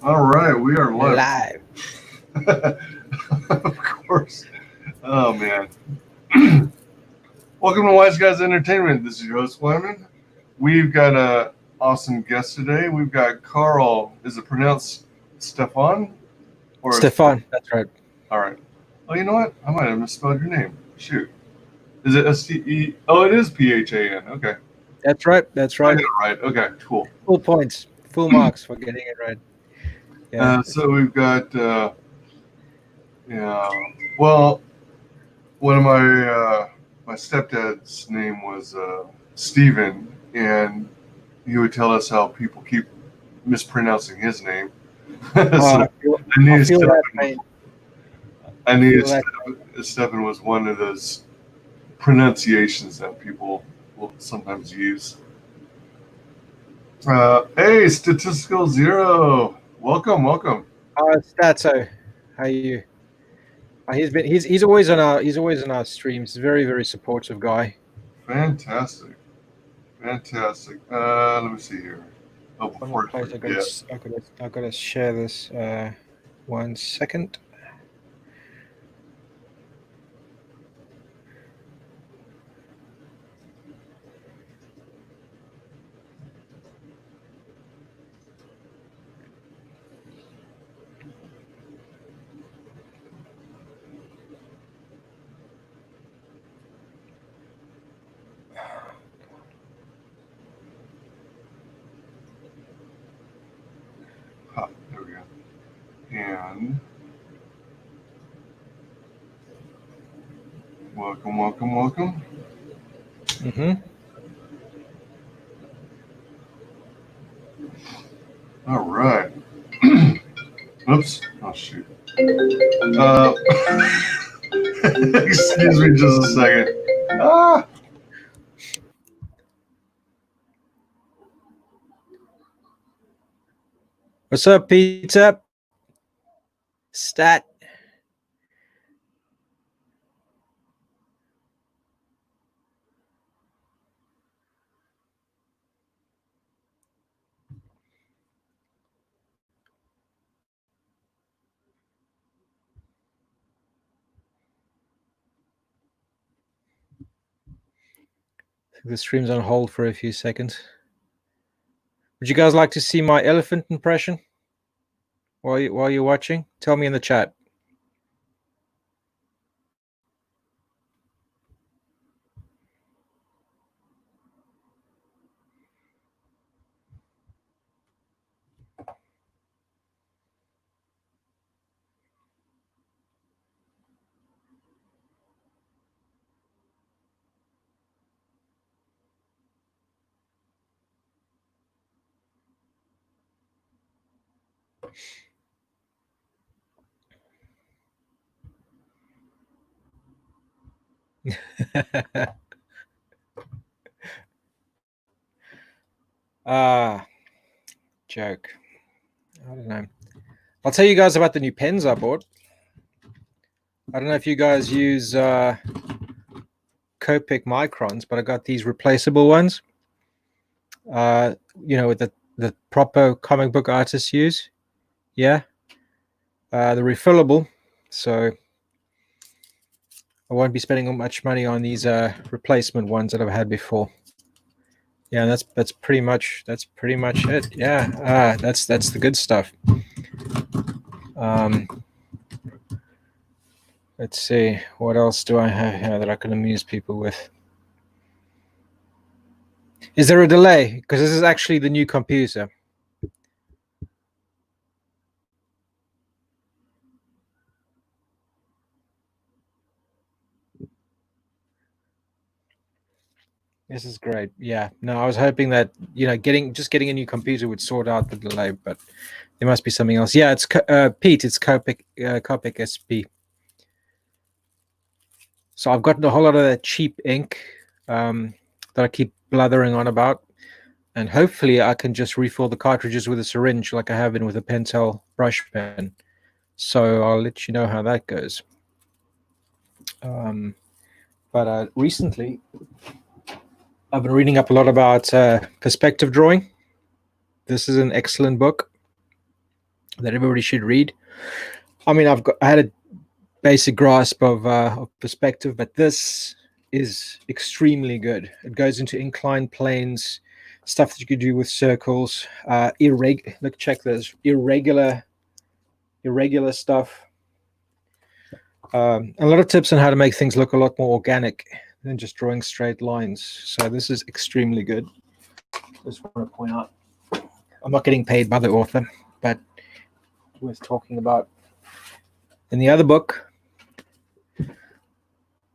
All right, we are live. Live. Of course. Oh man. Welcome to WyzGyz Entertainment. This is your host Wyman. We've got a awesome guest today. We've got Karl. Is it pronounced Stefan or Stefan, that's right. all right? Oh, you know what? I might have misspelled your name. Shoot. Is it S-T-E? Oh, it is P-H-A-N. Okay. That's right. That's I right. got it right. Okay, cool. Full points, full marks for getting it right. Yeah. So we've got, yeah. Well, one of my stepdad's name was Stephen, and he would tell us how people keep mispronouncing his name. Oh, So I I knew feel that Stephen. pain. I I knew feel that. Stephen was one of those pronunciations that people will sometimes use. Hey, statistical zero. Welcome, welcome. Stato, how are you? He's always on our streams. Very supportive guy. Fantastic, fantastic. Let me see here. Oh, One more before I place. forget. I gotta share this. 1 second. There we go. And welcome, welcome, welcome. Mm-hmm. All right. Oops. Oh shoot. Uh, excuse me, just a second. Ah. What's up, Peter? Stat. The stream's on hold for a few seconds. Would you guys like to see my elephant impression while you're watching? Tell me in the chat. Ah, joke. I don't know. I'll tell you guys about the new pens I bought. I don't know if you guys use Copic microns, but I got these replaceable ones. With the proper comic book artists use. Yeah. The refillable. So I won't be spending much money on these replacement ones that I've had before. Yeah, that's pretty much it. Yeah, that's the good stuff. Let's see, what else do I have here that I can amuse people with? Is there a delay? Because this is actually the new computer. This is great. Yeah. No, I was hoping that getting a new computer would sort out the delay, but there must be something else. Yeah, it's Pete. It's Copic SP. So I've gotten a whole lot of that cheap ink that I keep blathering on about, and hopefully I can just refill the cartridges with a syringe like I have been with a Pentel brush pen. So I'll let you know how that goes. But recently, I've been reading up a lot about perspective drawing. This is an excellent book. that everybody should read. I mean, I had a basic grasp of perspective, but this is extremely good. It goes into inclined planes, stuff that you could do with circles, look, check this, irregular stuff. A lot of tips on how to make things look a lot more organic than just drawing straight lines. So this is extremely good. Just want to point out, I'm not getting paid by the author, but worth talking about. And the other book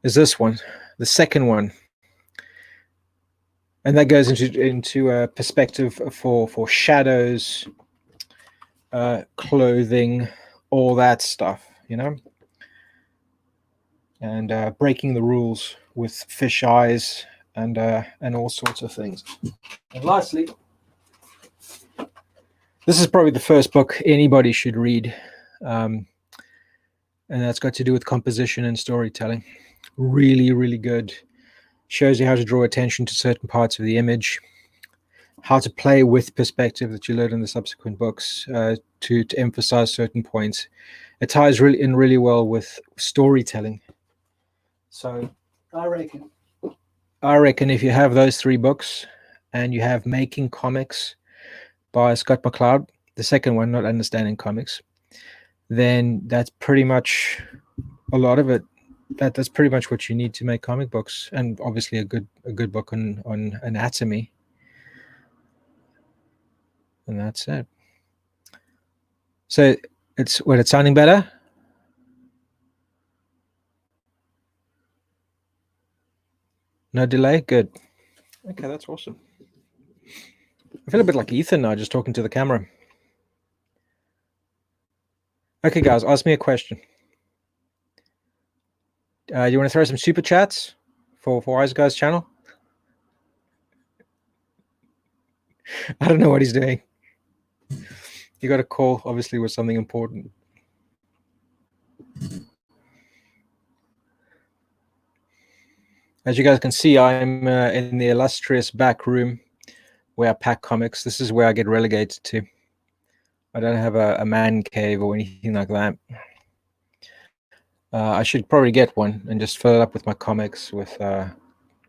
is this one, the second one, and that goes into a perspective for shadows, clothing, all that stuff, you know, and breaking the rules with fish eyes and all sorts of things. And lastly, this is probably the first book anybody should read, and that's got to do with composition and storytelling. Really, really good. Shows you how to draw attention to certain parts of the image, how to play with perspective that you learn in the subsequent books to emphasize certain points. It ties really well with storytelling. So I reckon if you have those 3 books and you have Making Comics by Scott McCloud, the second one, Not Understanding Comics, then that's pretty much a lot of it. That's pretty much what you need to make comic books, and obviously a good book on anatomy. And that's it. So it's sounding better? No delay? Good. Okay, that's awesome. I feel a bit like Ethan now, just talking to the camera. Okay, guys, ask me a question. You want to throw some super chats for WyzGyz channel? I don't know what he's doing. You got a call, obviously, with something important. As you guys can see, I'm in the illustrious back room where I pack comics. This is where I get relegated to. I don't have a man cave or anything like that. I should probably get one and just fill it up with my comics, with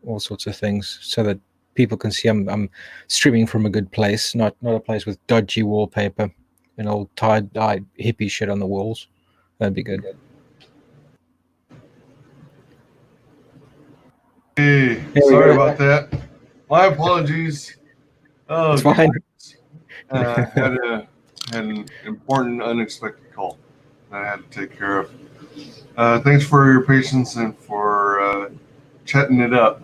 all sorts of things, so that people can see I'm streaming from a good place, not a place with dodgy wallpaper and old tie-dye hippie shit on the walls. That'd be good. Hey, sorry about that. My apologies. Oh, it's fine. Had an important, unexpected call that I had to take care of. Thanks for your patience and for chatting it up.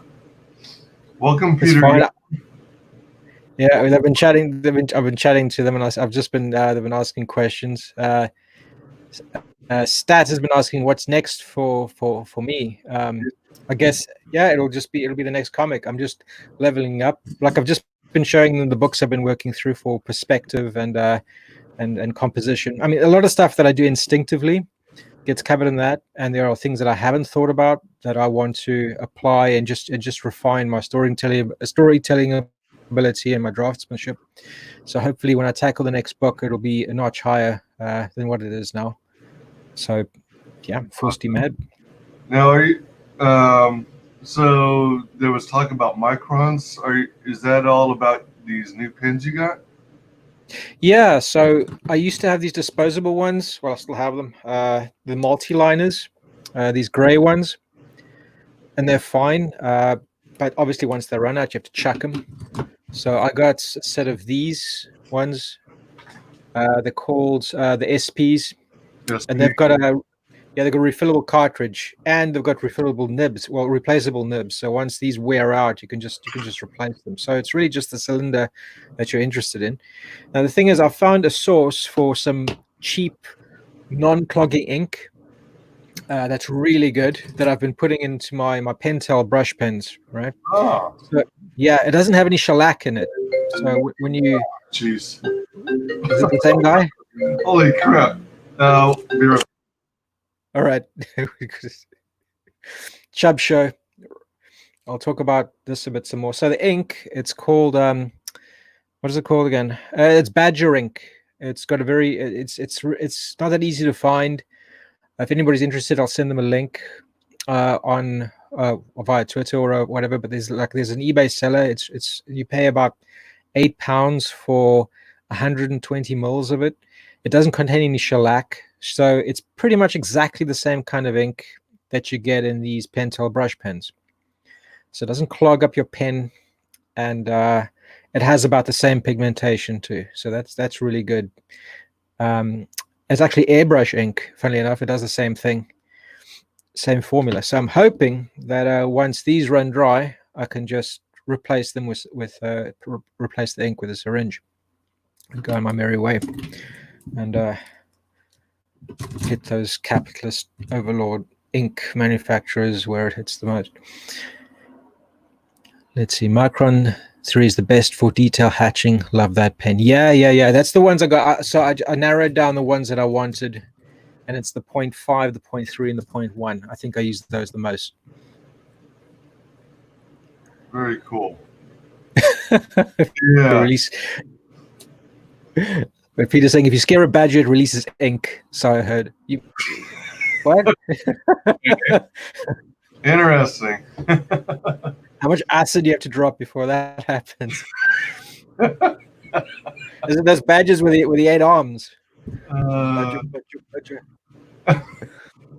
Welcome, Peter. Yeah, I mean, I've been chatting to them, and I've just been they've been asking questions. Stat has been asking what's next for me. I guess it'll be the next comic. I'm just leveling up. Like, I've just been showing them the books I've been working through for perspective and composition. I mean, a lot of stuff that I do instinctively gets covered in that, and there are things that I haven't thought about that I want to apply and just refine my storytelling ability and my draftsmanship. So hopefully when I tackle the next book, it'll be a notch higher than what it is now. So yeah, full steam ahead. Now, are you so there was talk about microns. Is that all about these new pens you got? Yeah, so I used to have these disposable ones. Well, I still have them. The multi-liners, these gray ones, and they're fine. But obviously, once they run out, you have to chuck them. So I got a set of these ones. They're called the SPs, and they've got they've got a refillable cartridge, and they've got refillable nibs, well, replaceable nibs. So once these wear out, you can just replace them. So it's really just the cylinder that you're interested in. Now the thing is, I found a source for some cheap, non-clogging ink that's really good, that I've been putting into my Pentel brush pens, right? Oh. So, yeah, it doesn't have any shellac in it. So when you... Jeez. Is it the same guy? Holy crap. All right. Chubb show. I'll talk about this a bit some more. So the ink, it's called what is it called again? It's Badger ink. It's got a very it's not that easy to find. If anybody's interested, I'll send them a link on or via Twitter or whatever. But there's an eBay seller. It's you pay about £8 for 120 mils of it. It doesn't contain any shellac, so it's pretty much exactly the same kind of ink that you get in these Pentel brush pens. So it doesn't clog up your pen, and it has about the same pigmentation too. So that's really good. It's actually airbrush ink. Funnily enough, it does the same thing, same formula. So I'm hoping that once these run dry, I can just replace them with replace the ink with a syringe and go on my merry way, and hit those capitalist overlord ink manufacturers where it hits the most. Let's see. Micron 3 is the best for detail hatching. Love that pen. Yeah. That's the ones I got. So I narrowed down the ones that I wanted, and it's the 0.5, the 0.3, and the 0.1. I think I used those the most. Very cool. Yeah. Release. But Peter's saying if you scare a badger, it releases ink. So I heard. You what? Interesting. How much acid do you have to drop before that happens? Is it those badgers with the 8 arms? Badger.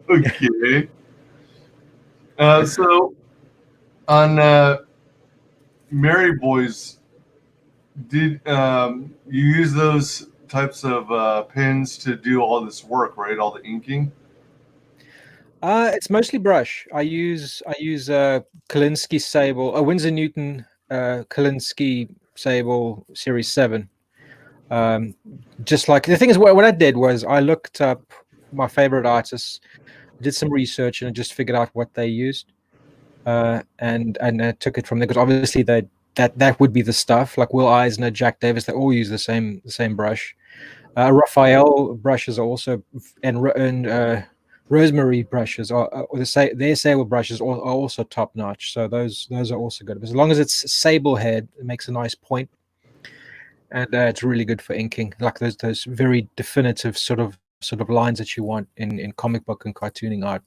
Okay. So on Mary Boys, did you use those types of pens to do all this work, right? All the inking? It's mostly brush. I use Kolinsky Sable, a Winsor Newton Kolinsky Sable Series 7. Just like the thing is, what I did was I looked up my favorite artists, did some research, and I just figured out what they used, and I took it from there, because obviously that would be the stuff. Like Will Eisner, Jack Davis, they all use the same brush. Raphael brushes are also, and Rosemary brushes or their sable brushes are also top notch. So those are also good. As long as it's sable head, it makes a nice point, and it's really good for inking, like those very definitive sort of lines that you want in comic book and cartooning art.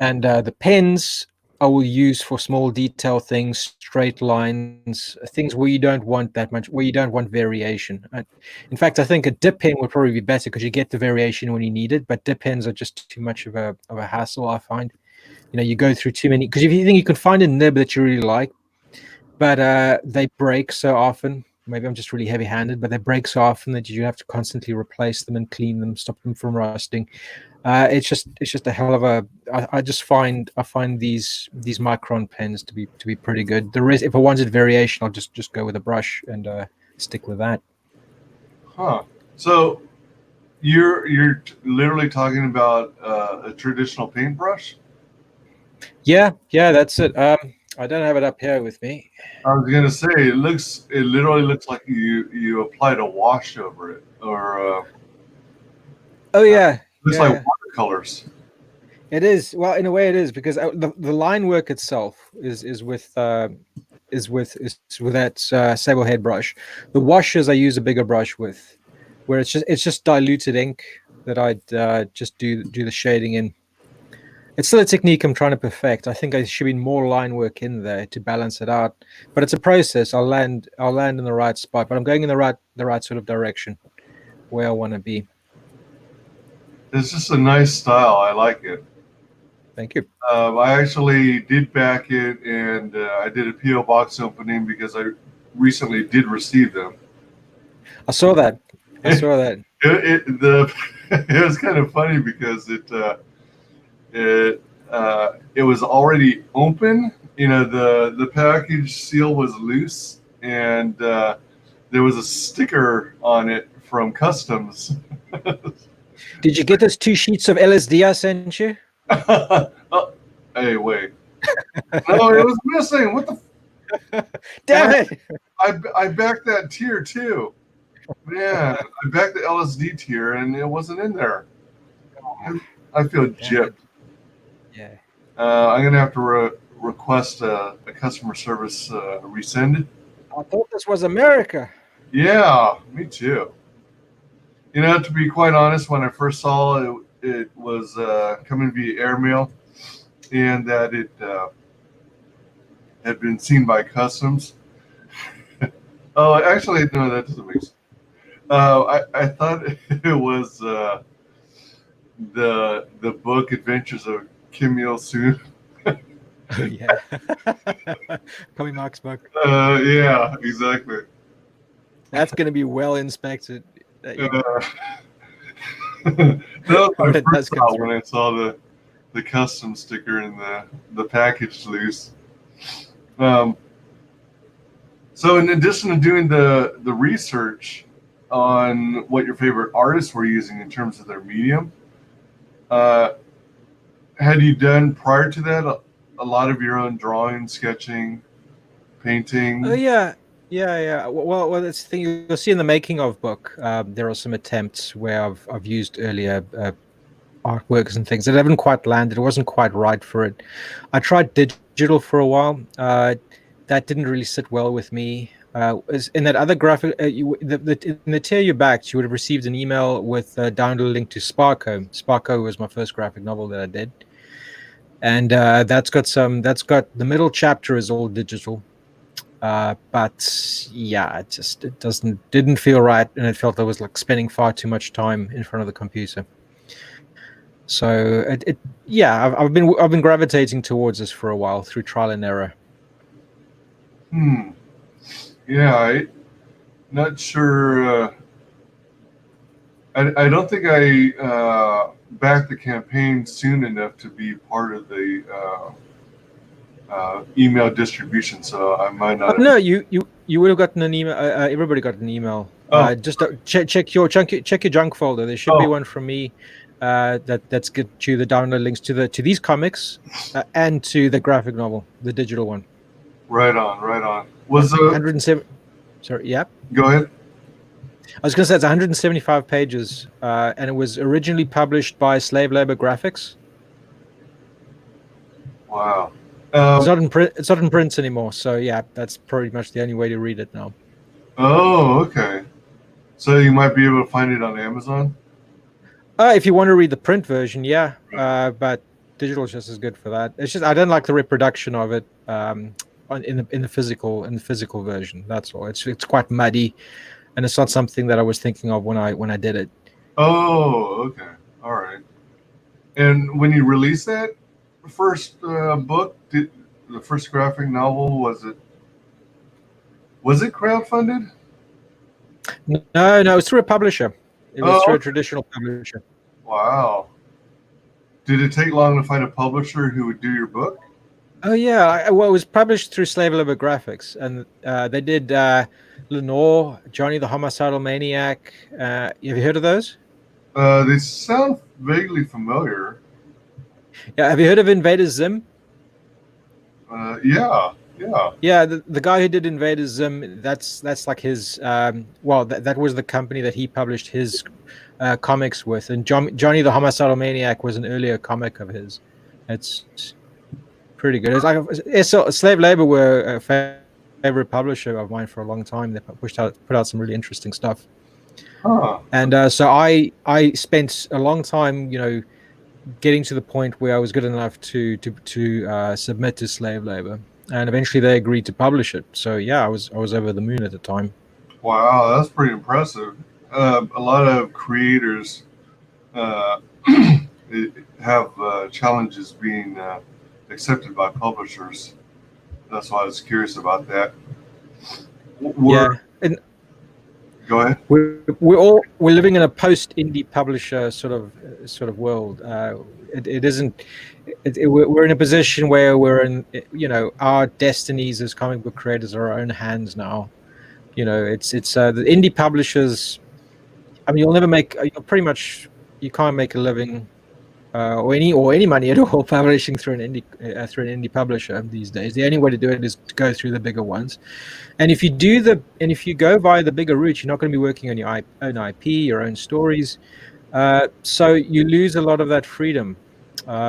And the pens I will use for small detail things, straight lines, things where you don't want that much, where you don't want variation. In fact, I think a dip pen would probably be better because you get the variation when you need it. But dip pens are just too much of a hassle, I find. You go through too many, because if you think you can find a nib that you really like, but they break so often. Maybe I'm just really heavy-handed, but they break so often that you have to constantly replace them and clean them, stop them from rusting. It's just a hell of a. I find these Micron pens to be pretty good. The rest, if I wanted variation, I'll just go with a brush and stick with that. Huh. So you're literally talking about a traditional paintbrush? Yeah, that's it. I don't have it up here with me. I was gonna say it literally looks like you applied a wash over it, or oh yeah, looks like watercolors. It is. Well, in a way, it is, because the line work itself is with that sable head brush. The washes I use a bigger brush with, where it's just diluted ink that I'd just do the shading in. It's still a technique I'm trying to perfect. I think there should be more line work in there to balance it out, but it's a process. I'll land in the right spot, but I'm going in the right sort of direction where I want to be. It's just a nice style. I like it. Thank you. I actually did back it, and I did a P.O. box opening because I recently did receive them. I saw that. It was kind of funny because it was already open. The package seal was loose, and there was a sticker on it from customs. Did you get those 2 sheets of LSD I sent you? Oh, hey, wait. No, it was missing. What the? Damn it! I backed that tier too. Man, I backed the LSD tier and it wasn't in there. I feel gypped. Yeah. I'm gonna have to request a customer service resend. I thought this was America. Yeah, me too. To be quite honest, when I first saw it, it was coming via airmail, and that it had been seen by customs. Oh, actually, no, that doesn't make sense. I thought it was the book Adventures of Kim Il Sung. Oh yeah, Tommy Mark's book. Yeah, exactly. That's going to be well inspected. Uh, that was my When it does first come thought through. when I saw the custom sticker and the package loose. Um, so in addition to doing the research on what your favorite artists were using in terms of their medium, uh, had you done prior to that a lot of your own drawing, sketching, Oh painting? yeah, yeah. Well, that's the thing. You'll see in the making of book. There are some attempts where I've used earlier artworks and things that haven't quite landed. It wasn't quite right for it. I tried digital for a while. That didn't really sit well with me. In that other graphic, in the tier you backed, you would have received an email with a download link to Sparko. Sparko was my first graphic novel that I did, and that's got some. That's got the middle chapter is all digital. But yeah, it didn't feel right, and it felt I was like spending far too much time in front of the computer. So yeah, I've been gravitating towards this for a while through trial and error. Hmm. Yeah, not sure. I don't think I backed the campaign soon enough to be part of the email distribution, so I might Oh not have. no, you would have gotten an email. Everybody got an email. Oh, Just check your junk folder. There should be oh, one from me. That's good to the download links to these comics and to the graphic novel, the digital one. right on, right on. One- Was 107. Sorry, yeah. go ahead. I was going to say it's 175 pages, and it was originally published by Slave Labor Graphics. Wow. It's Um, not in print. It's not in print anymore. So yeah, that's pretty much the only way to read it now. oh, okay. So you might be able to find it on Amazon. If you want to read the print version, yeah. But digital is just as good for that. It's just I don't like the reproduction of it in the physical version. That's all. It's quite muddy, and it's not something that I was thinking of when I did it. Oh, okay. All right. And when you released that first book, the first graphic novel, was it crowdfunded? No, it's through a publisher. It was through Oh, a traditional publisher. wow. Did it take long to find a publisher who would do your book? Oh yeah, well, it was published through Slave Labor Graphics, and they did Lenore, Johnny the Homicidal Maniac. Have you heard of those? They sound vaguely familiar. Yeah, have you heard of Invader Zim? Yeah, yeah. Yeah, the guy who did Invader Zim, that's like his. Well, that was the company that he published his comics with, and Johnny the Homicidal Maniac was an earlier comic of his. It's pretty good. It's like Slave Labor were a favorite publisher of mine for a long time. They put out some really interesting stuff. Huh. And so I spent a long time, getting to the point where I was good enough to submit to Slave Labor, and eventually they agreed to publish it. So yeah, I was over the moon at the time. Wow, that's pretty impressive. A lot of creators uh, have challenges being accepted by publishers. That's why I was curious about that. Yeah, We're, and go ahead. we're living in a post indie publisher sort of world. It isn't. We're in a position where we're in. Our destinies as comic book creators are our own hands now. It's the indie publishers. I mean, you'll pretty much you can't make a living or any money at all publishing through an indie publisher these days. The only way to do it is to go through the bigger ones. And if you go via the bigger route, you're not going to be working on your own IP, your own stories. So you lose a lot of that freedom.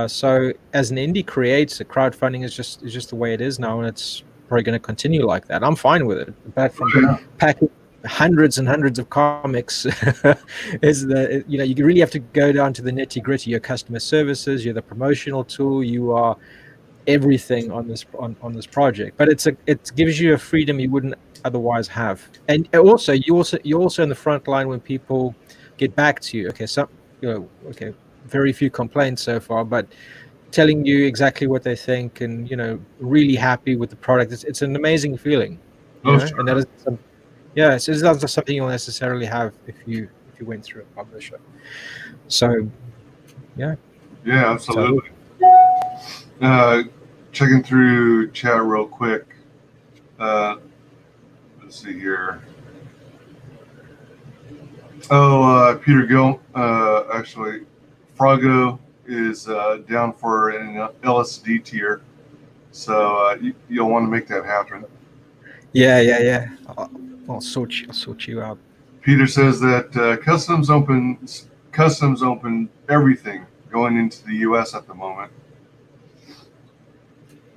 So as an indie creator, crowdfunding is just the way it is now, and it's probably going to continue like that. I'm fine with it. Apart from Yeah. hundreds and hundreds of comics is you really have to go down to the nitty gritty. Your customer services, you're the promotional tool, you are everything on this project. But it gives you a freedom you wouldn't otherwise have. And also you're also in the front line when people get back to you. Okay, very few complaints so far, but telling you exactly what they think and really happy with the product. It's an amazing feeling, Oh, and that sure. is it's not something you'll necessarily have if you went through a publisher. So Yeah, so absolutely. Checking through chat real quick. Let's see here. Oh, Peter Gill, actually, Froggo is down for an LSD tier, so you'll want to make that happen. yeah. I'll sort you out. Peter says that customs open everything going into the U.S. at the moment.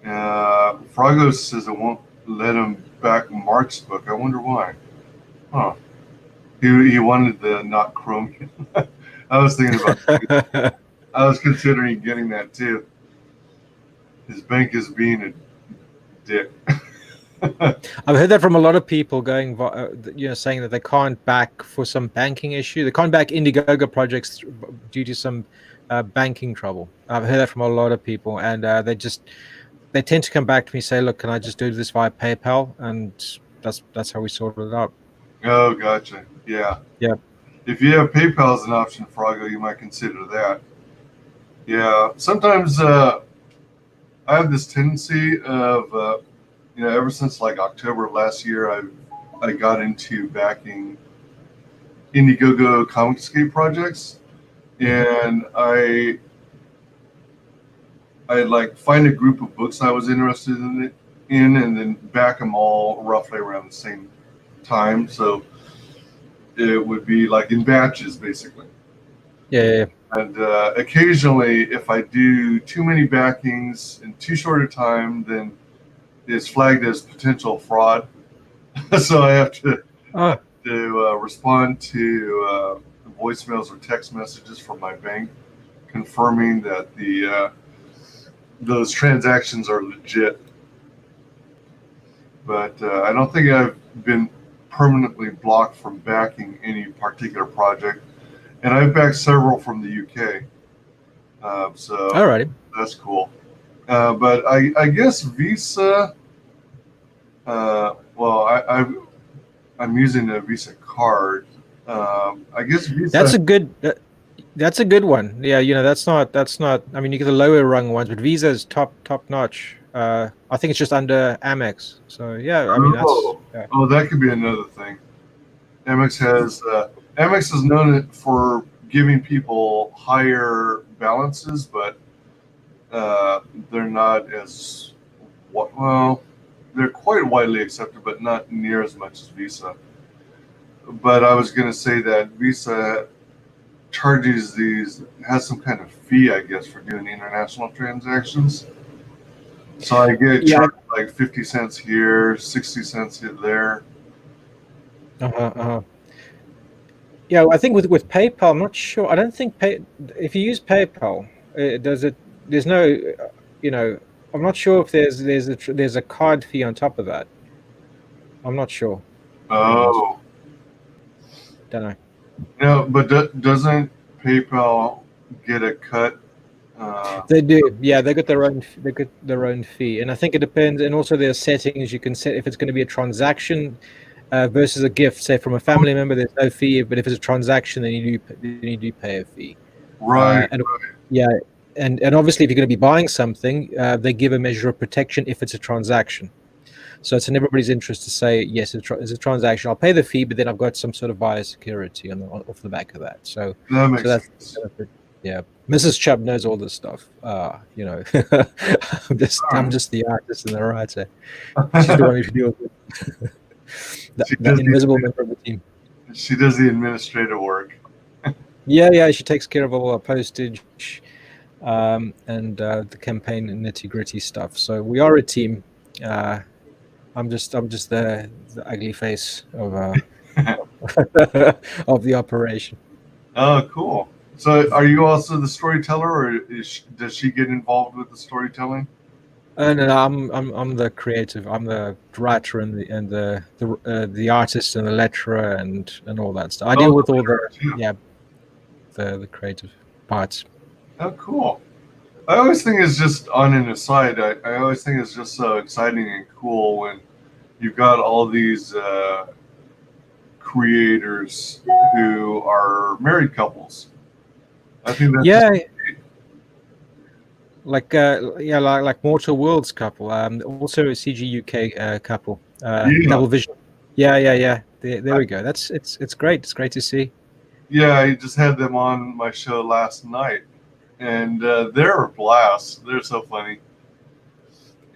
Froggo says it won't let him back Mark's book. I wonder why. Huh. He wanted the not Chromium. I was thinking about. I was considering getting that too. His bank is being a dick. I've heard that from a lot of people saying that they can't back for some banking issue. They can't back Indiegogo projects due to some banking trouble. I've heard that from a lot of people, and they tend to come back to me and say, "Look, can I just do this via PayPal?" And that's how we sorted it out. Oh, gotcha. Yeah. Yeah. If you have PayPal as an option, Froggo, you might consider that. Yeah. Sometimes I have this tendency of, ever since like October of last year, I got into backing Indiegogo Comicscape projects, and I like find a group of books I was interested in, and then back them all roughly around the same time. So it would be like in batches, basically. Yeah. And occasionally, if I do too many backings in too short a time, then it's flagged as potential fraud. So I have to respond to voicemails or text messages from my bank confirming that those transactions are legit. But I don't think I've been permanently blocked from backing any particular project. And I've backed several from the UK. So Alrighty. that's cool. But I guess Visa, I'm using a Visa card. I guess Visa. That's a good one. Yeah, that's not. I mean, you get the lower rung ones, but Visa is top notch. I think it's just under Amex. So yeah, I mean that could be another thing. Amex is known for giving people higher balances, but they're not as well. They're quite widely accepted, but not near as much as Visa. But I was going to say that Visa has some kind of fee, I guess, for doing international transactions. So I get charged like 50 cents here, 60 cents there. Yeah, I think with PayPal, I'm not sure. I don't think if you use PayPal, there's no, I'm not sure if there's a card fee on top of that. I'm not sure. Oh. Don't know. No, but doesn't PayPal get a cut? They do. Yeah, they got their own fee, and I think it depends. And also, there are settings you can set if it's going to be a transaction versus a gift. Say from a family member, there's no fee, but if it's a transaction, then you do pay a fee. Right. Yeah, and obviously, if you're going to be buying something, they give a measure of protection if it's a transaction. So it's in everybody's interest to say yes, it's a transaction. I'll pay the fee, but then I've got some sort of biosecurity off the back of that. So that makes sense. Yeah, Mrs. Chubb knows all this stuff. I'm just the artist and the writer. She's the one who deals with that invisible member of the team. She does the administrative work. Yeah, she takes care of all our postage and the campaign and nitty-gritty stuff. So we are a team. I'm just the ugly face of of the operation. Oh, cool. So, are you also the storyteller, or does she get involved with the storytelling? No, no, I'm the creative. I'm the writer and the artist and the lecturer and all that stuff. I Oh, deal with the all the leader, too. the creative parts. Oh, cool. I always think it's just on an aside. I always think it's just so exciting and cool when you've got all these creators who are married couples. I think that's just Yeah, like Mortal Worlds couple. Also a CG UK couple. yeah, Double Vision. Yeah. There we go. It's great. It's great to see. yeah. I just had them on my show last night, and they're a blast. They're so funny.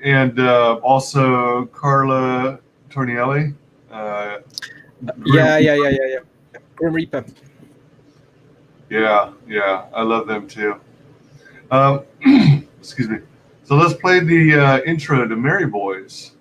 And also Carla Tornielli. Uh, Grim. Yeah. Grim Reaper. Yeah. I love them too. Um, excuse me. So let's play the intro to Merry Boys.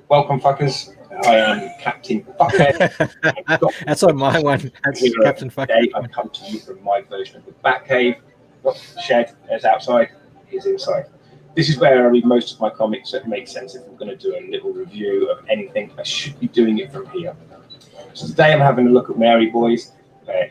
Welcome, fuckers. I am Captain Fuckhead. That's on my one. That's Here Captain today, Fuckhead. I've come to you from my version of the Batcave. What's the shed is outside is inside. This is where I read most of my comics, so it makes sense if we're going to do a little review of anything. I should be doing it from here. So today I'm having a look at Merry Boys.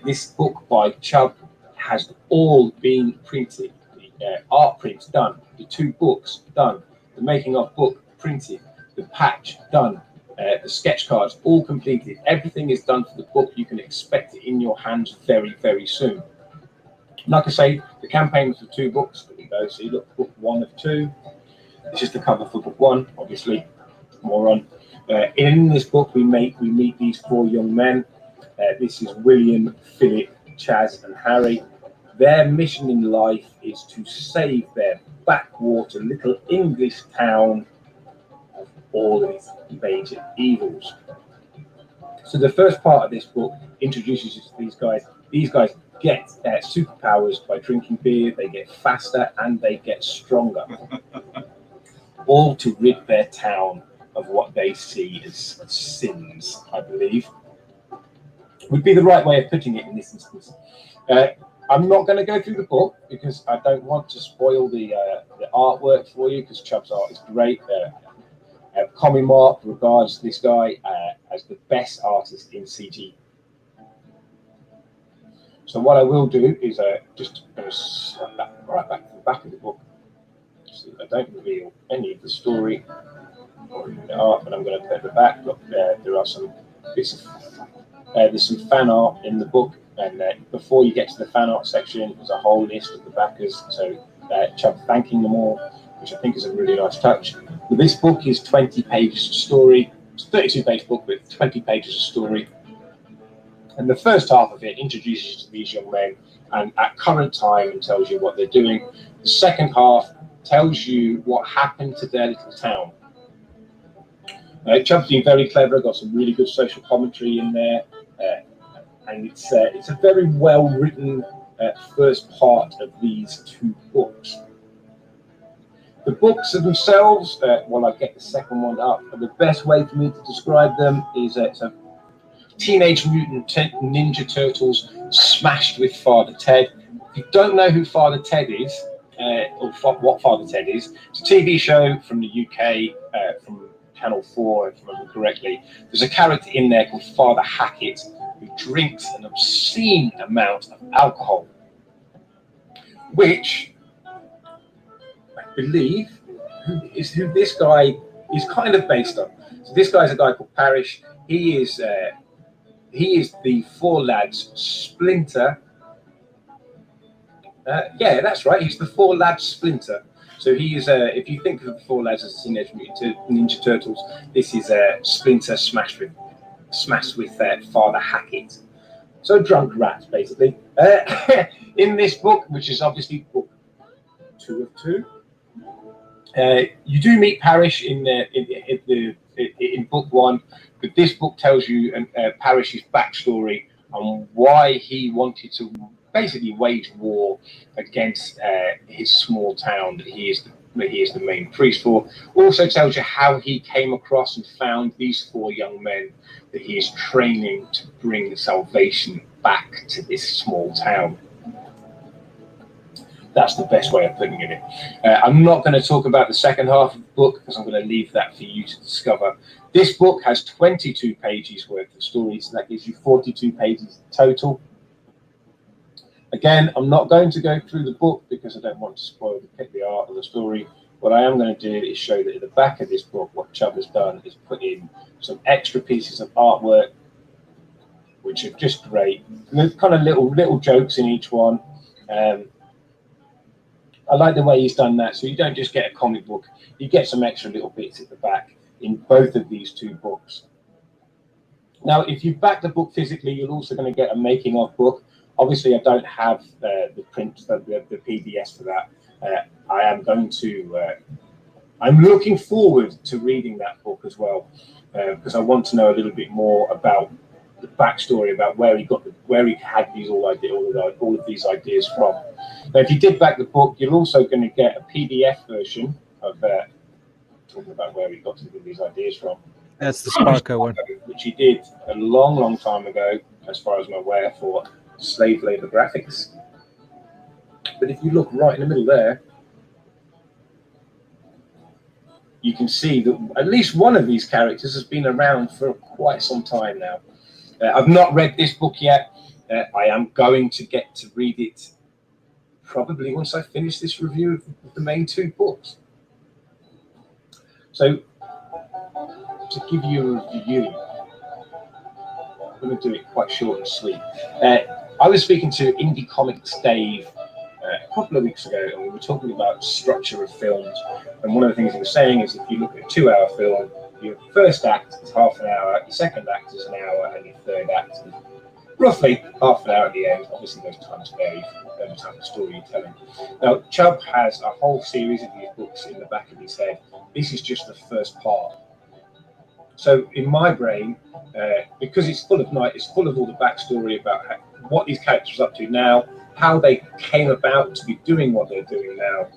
This book by Chubb has all been printed. The art prints done. The 2 books done. The making of book printed. The patch done. The sketch cards all completed. Everything is done for the book. You can expect it in your hands very, very soon. Like I say, the campaign was for 2 books. There we go. See, look, book 1 of 2. This is the cover for book 1, obviously. More on. In this book, we meet these 4 young men. This is William, Philip, Chaz, and Harry. Their mission in life is to save their backwater little English town of all of its major evils. So the first part of this book introduces us to these guys. These guys get superpowers by drinking beer. They get faster and they get stronger, all to rid their town of what they see as sins, I believe. Would be the right way of putting it in this instance. I'm not going to go through the book because I don't want to spoil the artwork for you, because Chubb's art is great. Commie Mark regards this guy as the best artist in CG. So what I will do is just slap that right back to the back of the book, so that I don't reveal any of the story or the art. But I'm going to put the back. Look, there are some bits of there's some fan art in the book, and before you get to the fan art section, there's a whole list of the backers. So Chubb thanking them all, which I think is a really nice touch. But this book is 20 pages of story. It's a 32-page book with 20 pages of story. And the first half of it introduces you to these young men and at current time and tells you what they're doing. The second half tells you what happened to their little town. Chubb's been very clever, got some really good social commentary in there, and it's a very well written first part of these 2 books. The books themselves, while I get the second one up, the best way for me to describe them is it's a Teenage Mutant Ninja Turtles smashed with Father Ted. If you don't know who Father Ted is, or what Father Ted is, it's a TV show from the UK, from Channel 4, if I remember correctly. There's a character in there called Father Hackett who drinks an obscene amount of alcohol, which I believe is who this guy is kind of based on. So this guy's a guy called Parrish. He is the 4 Lads Splinter. Yeah, that's right. He's the 4 Lads Splinter. So he is, if you think of the 4 Lads as Teenage Mutant Ninja Turtles, this is Splinter smashed with Father Hackett. So drunk rat, basically. In this book, which is obviously book 2 of 2, you do meet Parrish in book 1, but this book tells you Parrish's backstory on why he wanted to basically wage war against his small town that he is that he is the main priest for. Also tells you how he came across and found these 4 young men that he is training to bring salvation back to this small town. That's the best way of putting it. I'm not going to talk about the second half of the book because I'm going to leave that for you to discover. This book has 22 pages worth of stories, so that gives you 42 pages total. Again, I'm not going to go through the book because I don't want to spoil the art of the story. What I am going to do is show that at the back of this book, what Chubb has done is put in some extra pieces of artwork, which are just great. Kind of little jokes in each one. I like the way he's done that, so you don't just get a comic book, you get some extra little bits at the back in both of these 2 books. Now, if you back the book physically, you're also going to get a making of book. Obviously, I don't have the print, the PDFs for that. I am going to, I'm looking forward to reading that book as well, because I want to know a little bit more about the backstory, about where he had these all of these ideas from. Now, if you did back the book, you're also going to get a PDF version of talking about where he got these ideas from. That's the Sparko one, which he did a long time ago, as far as I'm aware, for slave labor graphics. But if you look right in the middle there, you can see that at least one of these characters has been around for quite some time now. I've not read this book yet. I am going to get to read it probably once I finish this review of the main 2 books. So, to give you a review, I'm going to do it quite short and sweet. I was speaking to Indie Comics Dave a couple of weeks ago, and we were talking about structure of films. And one of the things he was saying is, if you look at a 2-hour film, your first act is half an hour, your second act is an hour, and your third act is roughly half an hour at the end. Obviously, those times vary for the type of story you're telling. Now, Chubb has a whole series of these books in the back of his head. This is just the first part. So in my brain, because it's full of night, it's full of all the backstory about what these characters are up to now, how they came about to be doing what they're doing now.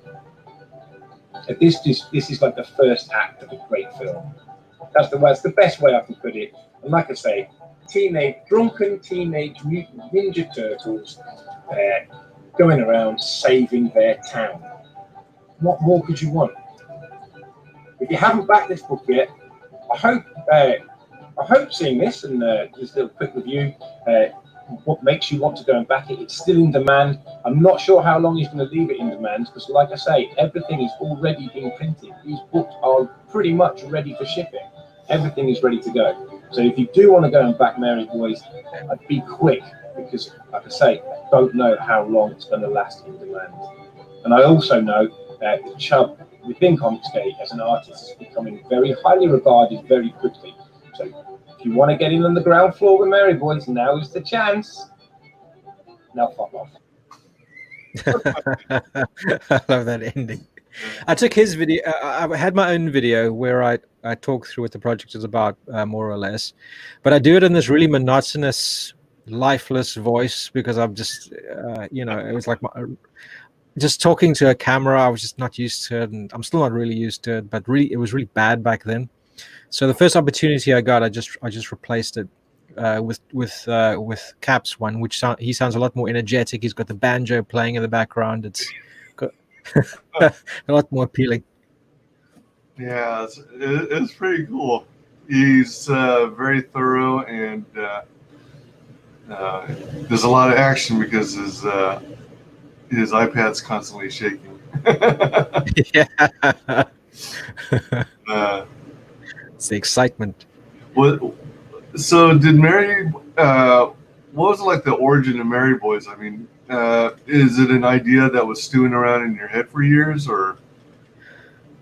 This is like the first act of a great film. That's the best way I can put it. And like I say, drunken teenage mutant ninja turtles going around saving their town. What more could you want? If you haven't backed this book yet, I hope seeing this and this little quick review what makes you want to go and back it. It's still in demand. I'm not sure how long he's going to leave it in demand because, like I say, everything is already being printed. These books are pretty much ready for shipping. Everything is ready to go. So if you do want to go and back Mary Boys, I'd be quick because, like I say, I don't know how long it's going to last in demand. And I also know that Chubb within Comicsgate as an artist is becoming very highly regarded very quickly. So if you want to get in on the ground floor with Mary Boys, now is the chance. Now fuck off. I love that ending. I took his video. I had my own video where I talk through what the project is about, more or less. But I do it in this really monotonous, lifeless voice because I'm just, it was like just talking to a camera. I was just not used to it, and I'm still not really used to it. But really, it was really bad back then. So the first opportunity I got, I just replaced it with Cap's one, which he sounds a lot more energetic. He's got the banjo playing in the background. It's got a lot more appealing. Yeah, it's pretty cool. He's very thorough, and there's a lot of action because his iPad's constantly shaking. Yeah. It's the excitement. So did Mary? What was like the origin of Mary Boys? I mean, is it an idea that was stewing around in your head for years, or?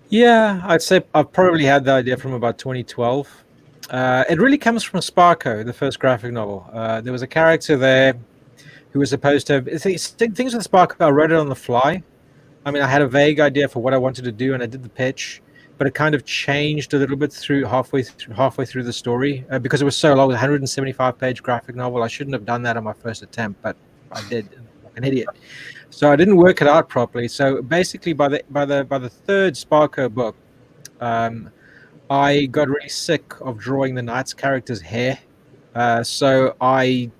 Yeah, I'd say I've probably had the idea from about 2012. It really comes from Sparko, the first graphic novel. There was a character there who was supposed to have things with Sparko. I wrote it on the fly. I mean, I had a vague idea for what I wanted to do, and I did the pitch, but it kind of changed a little bit halfway through the story because it was so long. It was a 175-page graphic novel. I shouldn't have done that on my first attempt, but I did. like an idiot. So I didn't work it out properly. So basically, by the third Sparko book, I got really sick of drawing the knight's character's hair. So I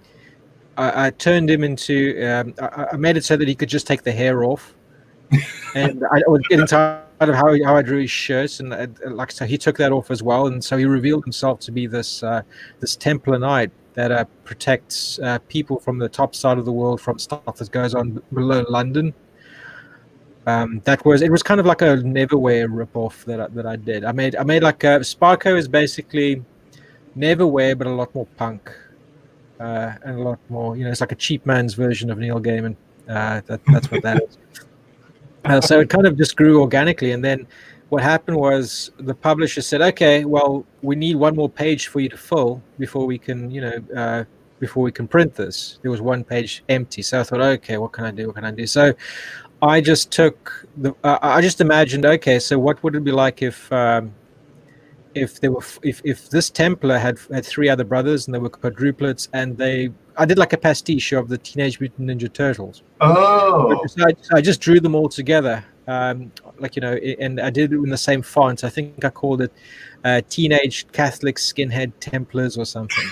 turned him into. I made it so that he could just take the hair off, and I was getting tired of how I drew his shirts, and like so he took that off as well, and so he revealed himself to be this Templar knight that protects people from the top side of the world from stuff that goes on below London. It was kind of like a Neverwhere ripoff that I did. I made like Sparko is basically Neverwhere but a lot more punk. And a lot more, it's like a cheap man's version of Neil Gaiman. That's what that is. So it kind of just grew organically, and then what happened was the publisher said, "Okay, well, we need one more page for you to fill before we can, before we can print this." There was one page empty, so I thought, "Okay, what can I do? What can I do?" So I just took I just imagined, okay, so what would it be like if this Templar had three other brothers and they were quadruplets, and I did like a pastiche of the Teenage Mutant Ninja Turtles. Oh, So I just drew them all together, and I did it in the same font. I think I called it Teenage Catholic Skinhead Templars or something.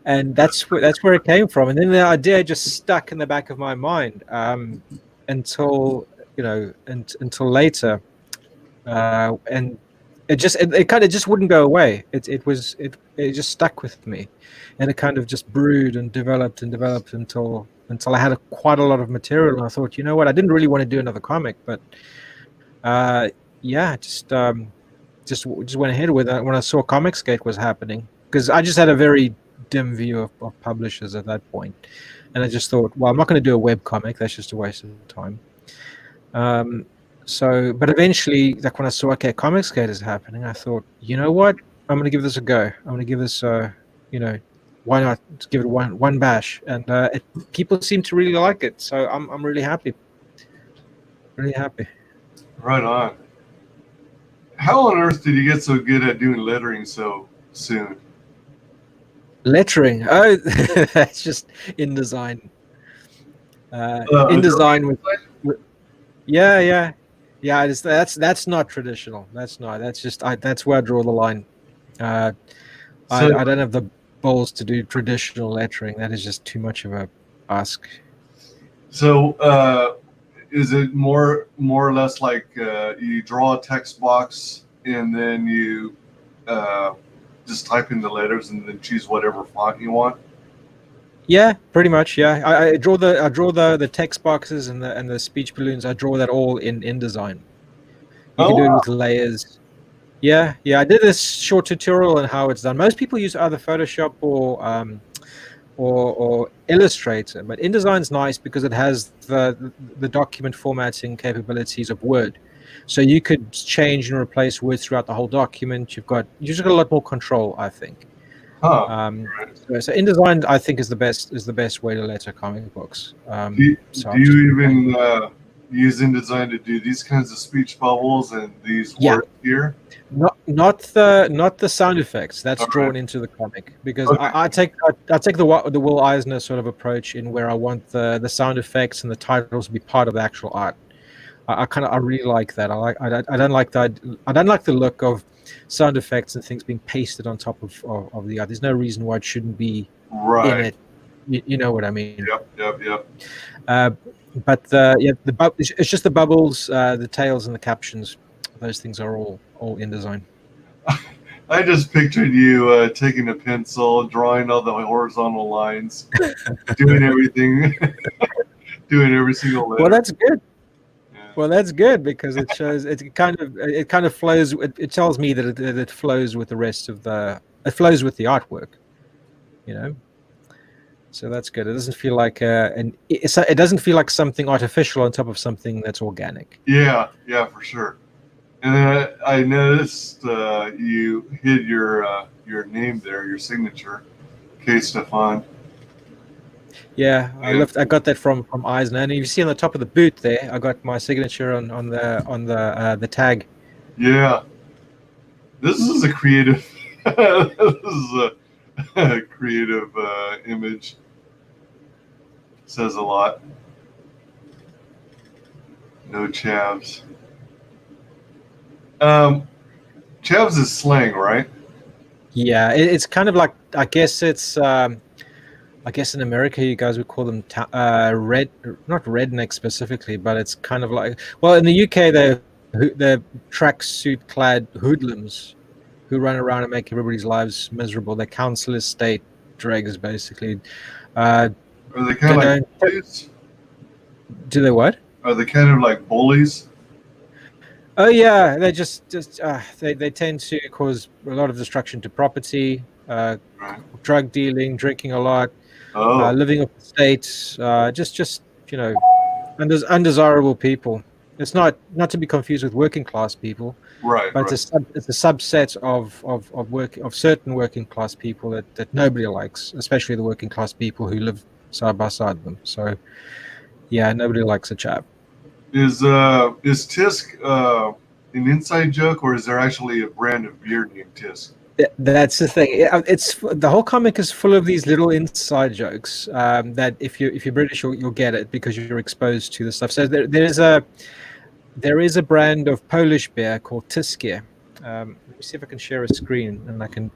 And that's where it came from. And then the idea just stuck in the back of my mind until until later. And it kind of just wouldn't go away. It just stuck with me, and it kind of just brewed and developed until I had quite a lot of material. And I thought, you know what, I didn't really want to do another comic, but just went ahead with it when I saw Comicsgate was happening, because I just had a very dim view of publishers at that point, and I just thought, well, I'm not going to do a web comic. That's just a waste of time. But eventually, like when I saw, okay, Comicsgate is happening, I thought, you know what, I'm going to give this a go. I'm going to give this, why not just give it one bash? And people seem to really like it, so I'm really happy. Really happy. right on. How on earth did you get so good at doing lettering so soon? Lettering, oh, that's just InDesign. InDesign with yeah. That's not traditional. That's just that's where I draw the line. I don't have the balls to do traditional lettering. That is just too much of a ask. So, is it more or less like you draw a text box and then you just type in the letters and then choose whatever font you want? Yeah, pretty much. Yeah, I draw the text boxes and the speech balloons. I draw that all in InDesign. You can do it with layers. Yeah. I did this short tutorial on how it's done. Most people use either Photoshop or Illustrator, but InDesign's nice because it has the document formatting capabilities of Word. So you could change and replace words throughout the whole document. You've got a lot more control, I think. So InDesign, I think, is the best way to letter comic books. Do you even use InDesign to do these kinds of speech bubbles and these words here? Not the sound effects. That's drawn into the comic, because I take the Will Eisner sort of approach in where I want the sound effects and the titles to be part of the actual art. I really like that. I don't like the look of sound effects and things being pasted on top of the art. There's no reason why it shouldn't be in it. You know what I mean? Yep. But it's just the bubbles, the tails, and the captions. Those things are all InDesign. I just pictured you taking a pencil, drawing all the horizontal lines, doing everything, doing every single letter. Well, that's good. Well, that's good, because it shows it kind of flows. It tells me that it flows with the rest of it flows with the artwork, So that's good. It doesn't feel like it doesn't feel like something artificial on top of something that's organic. Yeah, for sure. And then I noticed you hid your name there, your signature, K. Stephan. Yeah, I got that from Eisner, and you see on the top of the boot there, I got my signature on the tag. Yeah, this is a creative. This is a creative image. Says a lot. No chavs. Chavs is slang, right? Yeah, it's kind of like, I guess it's I guess in America you guys would call them red, not redneck specifically, but it's kind of like, well, in the UK they're tracksuit clad hoodlums who run around and make everybody's lives miserable. They're council estate dregs basically. Uh, Are they kind of like don't bullies? do they what? Are they kind of like bullies? Oh yeah, they just they tend to cause a lot of destruction to property, Right. drug dealing, drinking a lot, Oh, living off the state, just you know, undesirable people. It's not to be confused with working class people, right, but right. it's a subset of certain working class people that nobody likes, especially the working class people who live side by side them. So yeah, nobody likes a chap. Is Tisk an inside joke, or is there actually a brand of beer named Tisk? That's the thing. It's the whole comic is full of these little inside jokes that if you're British, you'll get it because you're exposed to the stuff. So there is a brand of Polish beer called Tiskie. Let me see if I can share a screen and I can.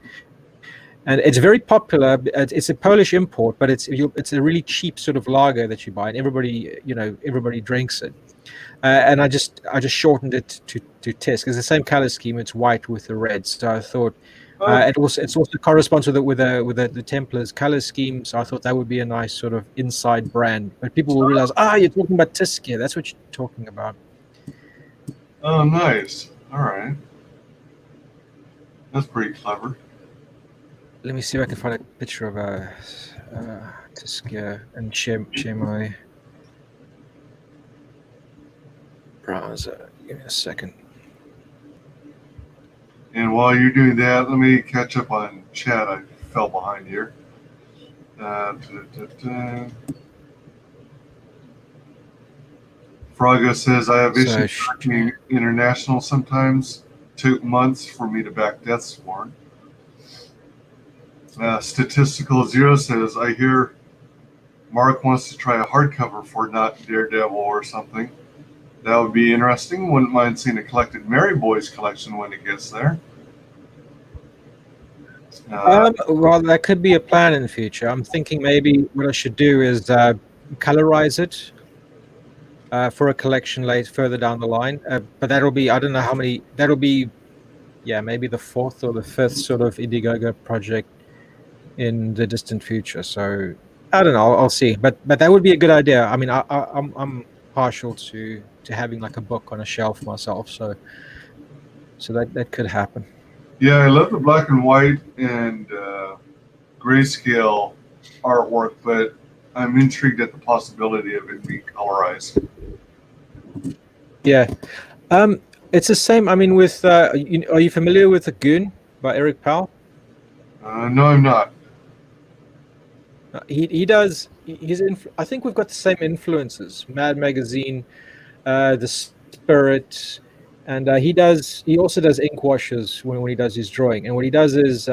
And it's very popular. It's a Polish import, but it's a really cheap sort of lager that you buy, and everybody drinks it. And I just shortened it to Tisk. It's the same color scheme. It's white with the red. So I thought Oh, it also corresponds with the Templars color scheme. So I thought that would be a nice sort of inside brand. But people will realize, you're talking about Tisk. That's what you're talking about. oh, nice. All right, that's pretty clever. Let me see if I can find a picture of Tisk and share my browser. Give me a second. And while you're doing that, let me catch up on chat. I fell behind here. Fraga says, I have So, issues tracking international sometimes. Took months for me to back death sworn. Statistical Zero says, I hear Mark wants to try a hardcover for Not Daredevil or something. That would be interesting. Wouldn't mind seeing a collected Mary Boys collection when it gets there. well, that could be a plan in the future. I'm thinking maybe what I should do is colorize it for a collection further down the line. But that'll be, I don't know how many. That'll be, maybe the fourth or the fifth sort of Indiegogo project in the distant future. So I don't know. I'll see. But that would be a good idea. I mean, I'm partial to having like a book on a shelf myself. So that could happen. Yeah, I love the black and white and grayscale artwork, but I'm intrigued at the possibility of it being colorized. Yeah. It's the same. I mean, with are you familiar with The Goon by Eric Powell? No, I'm not. He does. I think we've got the same influences. Mad Magazine, The Spirit, and he also does ink washes when he does his drawing. And what he does is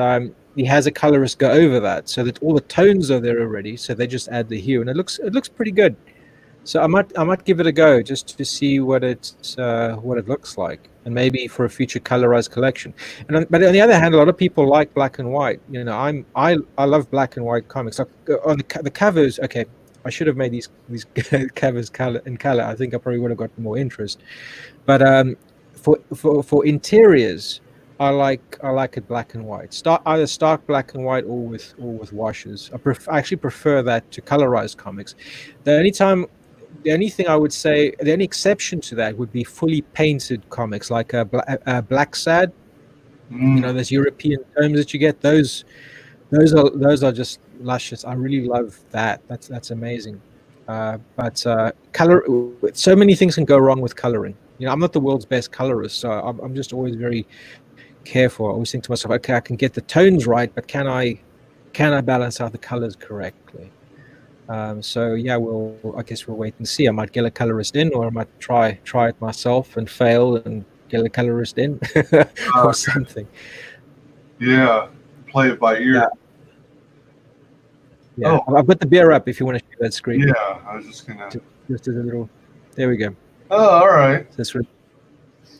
he has a colorist go over that so that all the tones are there already. So they just add the hue, and it looks pretty good. So I might give it a go just to see what it looks like, and maybe for a future colorized collection. But on the other hand, a lot of people like black and white. I love black and white comics. Like on the covers, okay, I should have made these covers in color. I think I probably would have got more interest. But for interiors, I like it black and white. Either stark black and white or with washes. I actually prefer that to colorized comics. The only thing I would say, the only exception to that would be fully painted comics, like Black Sad. Those European tomes that you get. Those are just luscious. I really love that. That's amazing. But color, so many things can go wrong with coloring. I'm not the world's best colorist, so I'm just always very careful. I always think to myself, okay, I can get the tones right, but can I balance out the colors correctly? So yeah, I guess we'll wait and see. I might get a colorist in, or I might try it myself and fail and get a colorist in, or something. Yeah, play it by ear. Yeah, I've got the beer up if you want to share that screen. Yeah, I was just gonna. Just as a little. There we go. Oh, all right. That's right.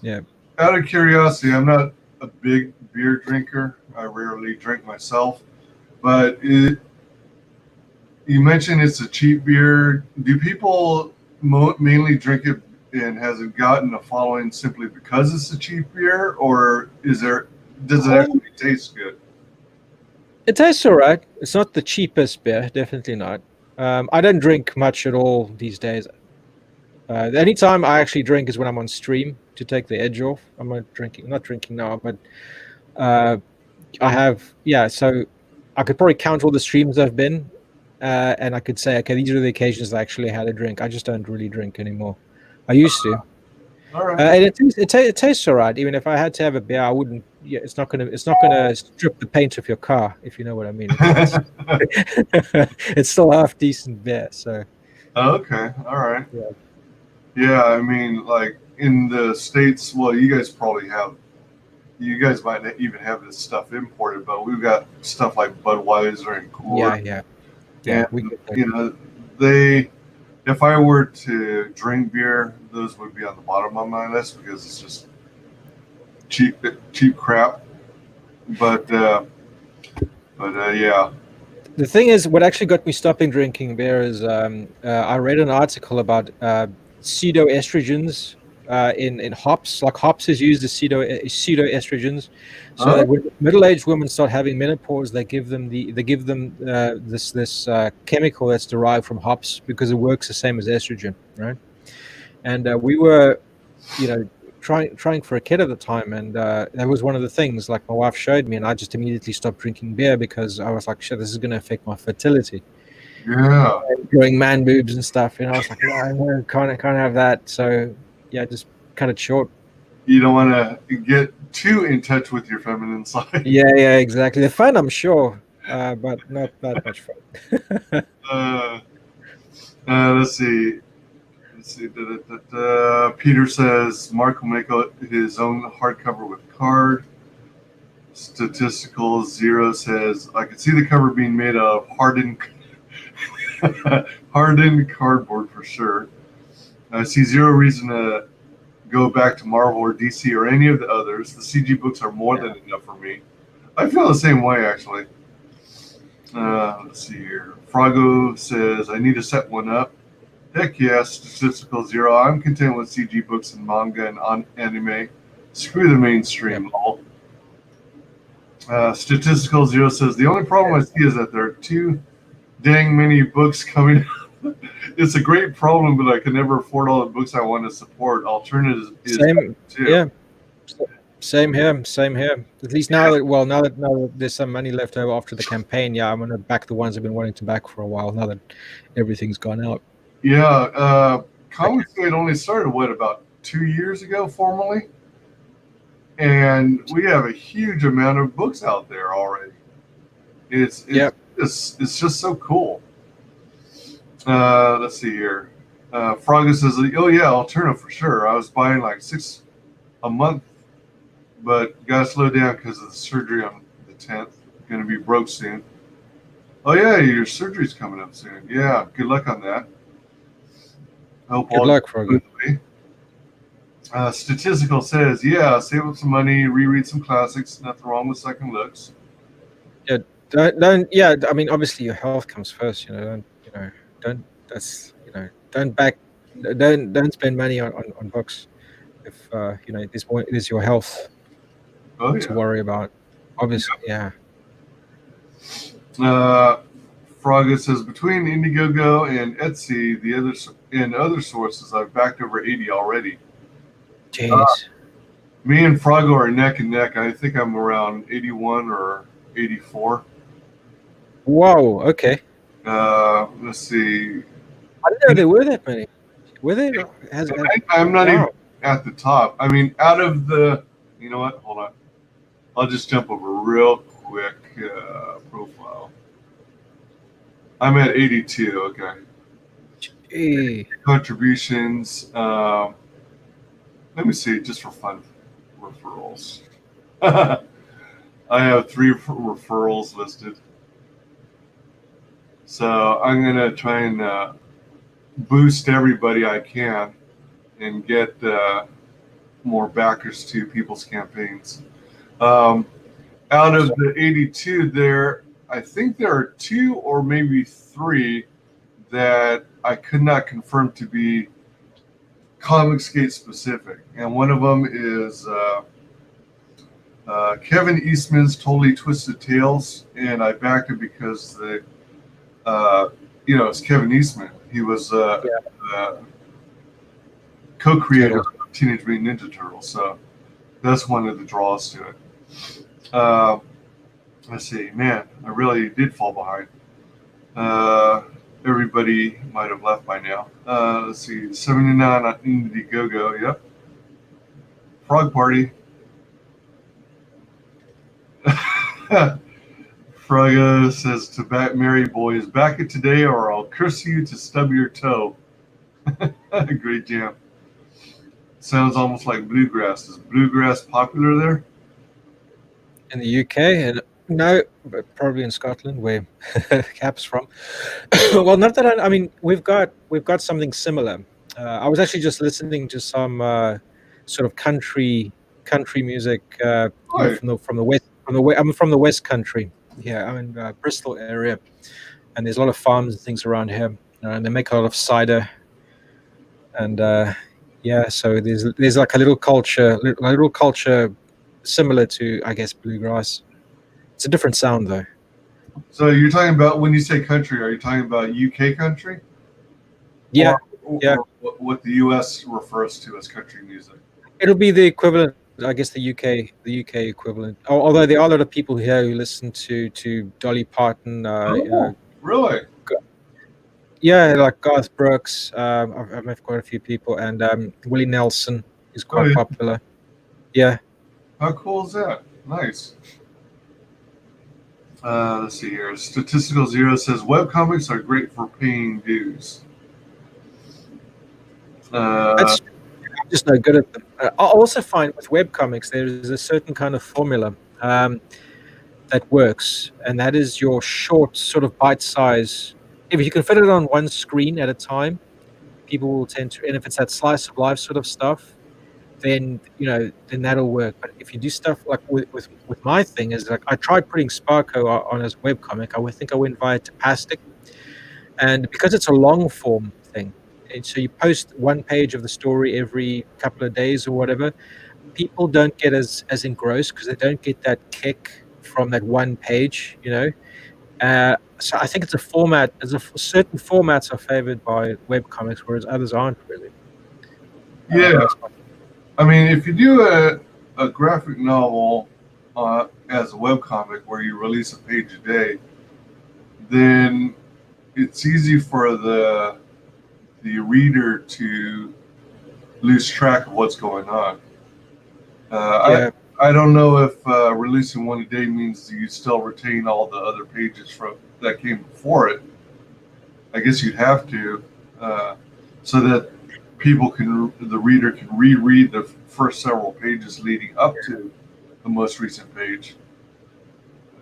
Yeah. Out of curiosity, I'm not a big beer drinker. I rarely drink myself, but you mentioned it's a cheap beer. Do people mainly drink it and has it gotten a following simply because it's a cheap beer, or does it actually taste good? It tastes all right. It's not the cheapest beer, definitely not. I don't drink much at all these days. The only time I actually drink is when I'm on stream to take the edge off. I'm not drinking now, but I have, yeah. So I could probably count all the streams I've been, and I could say, okay, these are the occasions I actually had a drink. I just don't really drink anymore. I used to. All right. And it tastes all right. Even if I had to have a beer, I wouldn't. Yeah, it's not gonna strip the paint off your car, if you know what I mean. It's still half decent beer. So Okay. All right. yeah, Yeah, I mean, like in the States, well, you guys might not even have this stuff imported, but we've got stuff like Budweiser and Coors. yeah. And, We get that. you know, if I were to drink beer, those would be on the bottom of my list because it's just cheap crap. But yeah. The thing is, what actually got me stopping drinking beer is I read an article about pseudoestrogens in hops. Like hops is used as pseudoestrogens. So that when middle-aged women start having menopause, they give them this chemical that's derived from hops because it works the same as estrogen, right? And we were, trying for a kid at the time, and that was one of the things. Like my wife showed me, and I just immediately stopped drinking beer because I was like, "Shit, this is going to affect my fertility." Yeah. Growing man boobs and stuff, and I was like, "No, can't have that." So yeah, just cut it short. You don't want to get too in touch with your feminine side. Yeah, exactly. They're fun, I'm sure, but not that much fun. Let's see. Peter says Mark will make his own hardcover with card. Statistical Zero says I could see the cover being made of hardened cardboard for sure. I see zero reason to go back to Marvel or DC or any of the others. The CG books are more than enough for me. I feel the same way actually. Let's see here. Frago says I need to set one up. Heck yes, Statistical Zero. I'm content with CG books and manga and anime. Screw the mainstream. Statistical Zero says the only problem I see is that there are too dang many books coming. It's a great problem, but I can never afford all the books I want to support. Alternatives is Same, too. yeah. Same here. At least now that there's some money left over after the campaign, yeah, I'm gonna back the ones I've been wanting to back for a while. Now that everything's gone out. Yeah, Comics Gate only started about 2 years ago formally, and we have a huge amount of books out there already. It's just so cool. Let's see here. Frogger says, "Oh yeah, Alterna for sure. I was buying like 6 a month, but gotta slow down because of the surgery on the 10th. Gonna be broke soon. Oh yeah, your surgery's coming up soon. Yeah, good luck on that. Hope Good luck, Frogger. Statistical says, yeah, save up some money, reread some classics. Nothing wrong with second looks. Yeah, don't. Yeah, I mean, obviously your health comes first. Don't spend money on books if there's your health to worry about. Obviously, yeah. Frogger says between Indiegogo and Etsy, other sources, I've backed over 80 already. Jeez. Me and Frogger are neck and neck. I think I'm around 81 or 84. Whoa. Okay. Let's see. I didn't know there were that many. Were there? I'm not even at the top. I mean, out of the, you know what? Hold on. I'll just jump over real quick. Profile. I'm at 82. Okay. Gee. Contributions. Let me see, just for fun, referrals. I have 3 referrals listed. So I'm gonna try and boost everybody I can and get more backers to people's campaigns. Um, out of the 82 there, I think there are 2 or maybe 3 that I could not confirm to be Comicsgate specific. And one of them is Kevin Eastman's Totally Twisted Tales. And I backed it because it's Kevin Eastman. He was co-creator of Teenage Mutant Ninja Turtles. So that's one of the draws to it. Let's see, man, I really did fall behind. Everybody might have left by now. Let's see, 79 on Indiegogo, yep. Frog Party. Fraga says to Mary Boys, back it today or I'll curse you to stub your toe. Great jam. Sounds almost like bluegrass. Is bluegrass popular there? In the UK, and no, but probably in Scotland, where Cap's from. Well, not that I mean, we've got something similar. I was actually just listening to some sort of country music, Right. from the west. I'm from the West Country. Yeah, I'm in Bristol area, and there's a lot of farms and things around here, and they make a lot of cider. And yeah, so there's like a little culture similar to, I guess, bluegrass. It's a different sound though. So you're talking about, when you say country, are you talking about UK country? Yeah, Or what the US refers to as country music? it'll be the equivalent, I guess, the UK equivalent. Although there are a lot of people here who listen to Dolly Parton. Really? Yeah, like Garth Brooks. I've met quite a few people, and Willie Nelson is quite popular. Yeah. How cool is that? Nice. Let's see here. Statistical Zero says webcomics are great for paying dues. That's I'm just no good at them. I also find with webcomics there's a certain kind of formula that works, and that is your short, sort of bite size. If you can fit it on one screen at a time, people will tend to. And if it's that slice of life sort of stuff, then then that'll work. But if you do stuff like with my thing, is like I tried putting Sparko on as a webcomic. I would think I went via Tapastic, and because it's a long form thing, and so you post one page of the story every couple of days or whatever, people don't get as engrossed because they don't get that kick from that one page, so I think it's a format. Certain formats are favored by webcomics, whereas others aren't really. Yeah. I mean, if you do a graphic novel as a webcomic where you release a page a day, then it's easy for the reader to lose track of what's going on. I don't know if releasing one a day means you still retain all the other pages that came before it. I guess you'd have to, so that the reader can reread the first several pages leading up to the most recent page.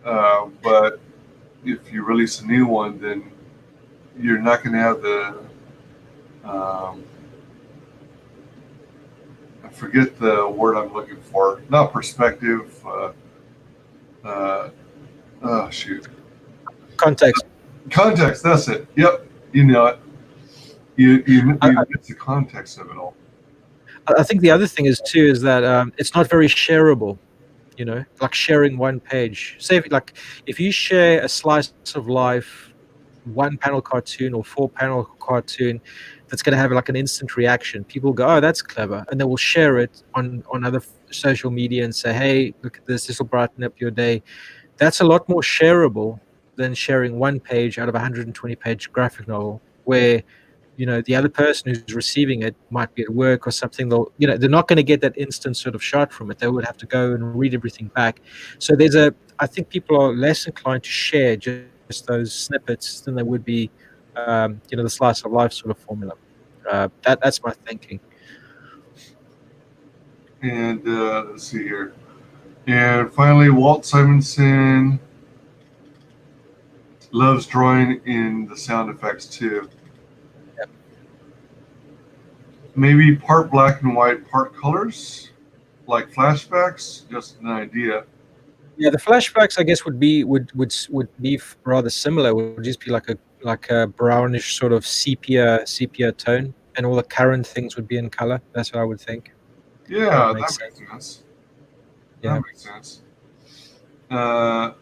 But if you release a new one, then you're not going to have the I forget the word I'm looking for. Not perspective. Shoot. Context. Context. That's it. Yep. You know it. You miss the context of it all. I think the other thing is too is that it's not very shareable. Like sharing one page. Say if you share a slice of life, one panel cartoon or 4-panel cartoon, that's going to have like an instant reaction. People go, "Oh, that's clever," and they will share it on other social media and say, "Hey, look at this. This will brighten up your day." That's a lot more shareable than sharing one page out of a 120-page graphic novel, where the other person who's receiving it might be at work or something. They're not going to get that instant sort of shot from it. They would have to go and read everything back. So I think people are less inclined to share just those snippets than they would be, the slice of life sort of formula. That's my thinking. And let's see here. And finally, Walt Simonson loves drawing in the sound effects too. Yep. Maybe part black and white, part colors, like flashbacks. Just an idea. Yeah, the flashbacks, I guess, would be rather similar. Would just be like a brownish sort of sepia tone, and all the current things would be in color. That's what I would think. That would Yeah, make that sense. makes sense. That Yeah. makes sense. Uh,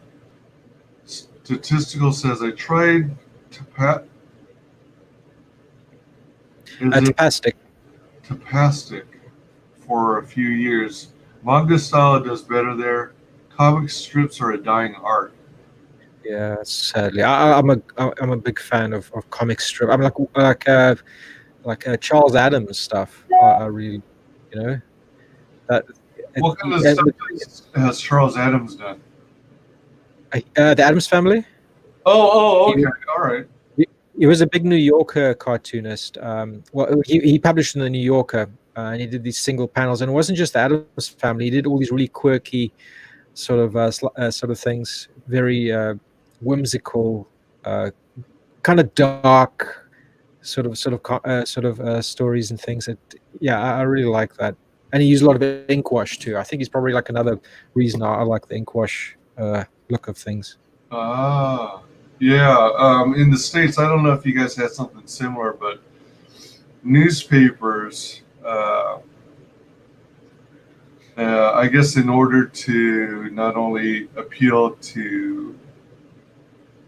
Statistical says I tried to pat. Is it Tapastic. Tapastic for a few years? Manga style does better there. Comic strips are a dying art. Yeah, sadly, I'm a big fan of comic strip. I'm like Charles Adams stuff. I really, you know, that What kind of stuff has Charles Adams done? the Adams Family. Oh, He, okay, all right. he was a big New Yorker cartoonist. Well, he published in the New Yorker, and he did these single panels. And it wasn't just the Adams Family. He did all these really quirky sort of things, very whimsical, kind of dark stories and things. That yeah, I really like that. And he used a lot of ink wash too. I think he's probably like another reason I like the ink wash look of things. Ah, yeah. In the States, I don't know if you guys had something similar, but newspapers, I guess, in order to not only appeal to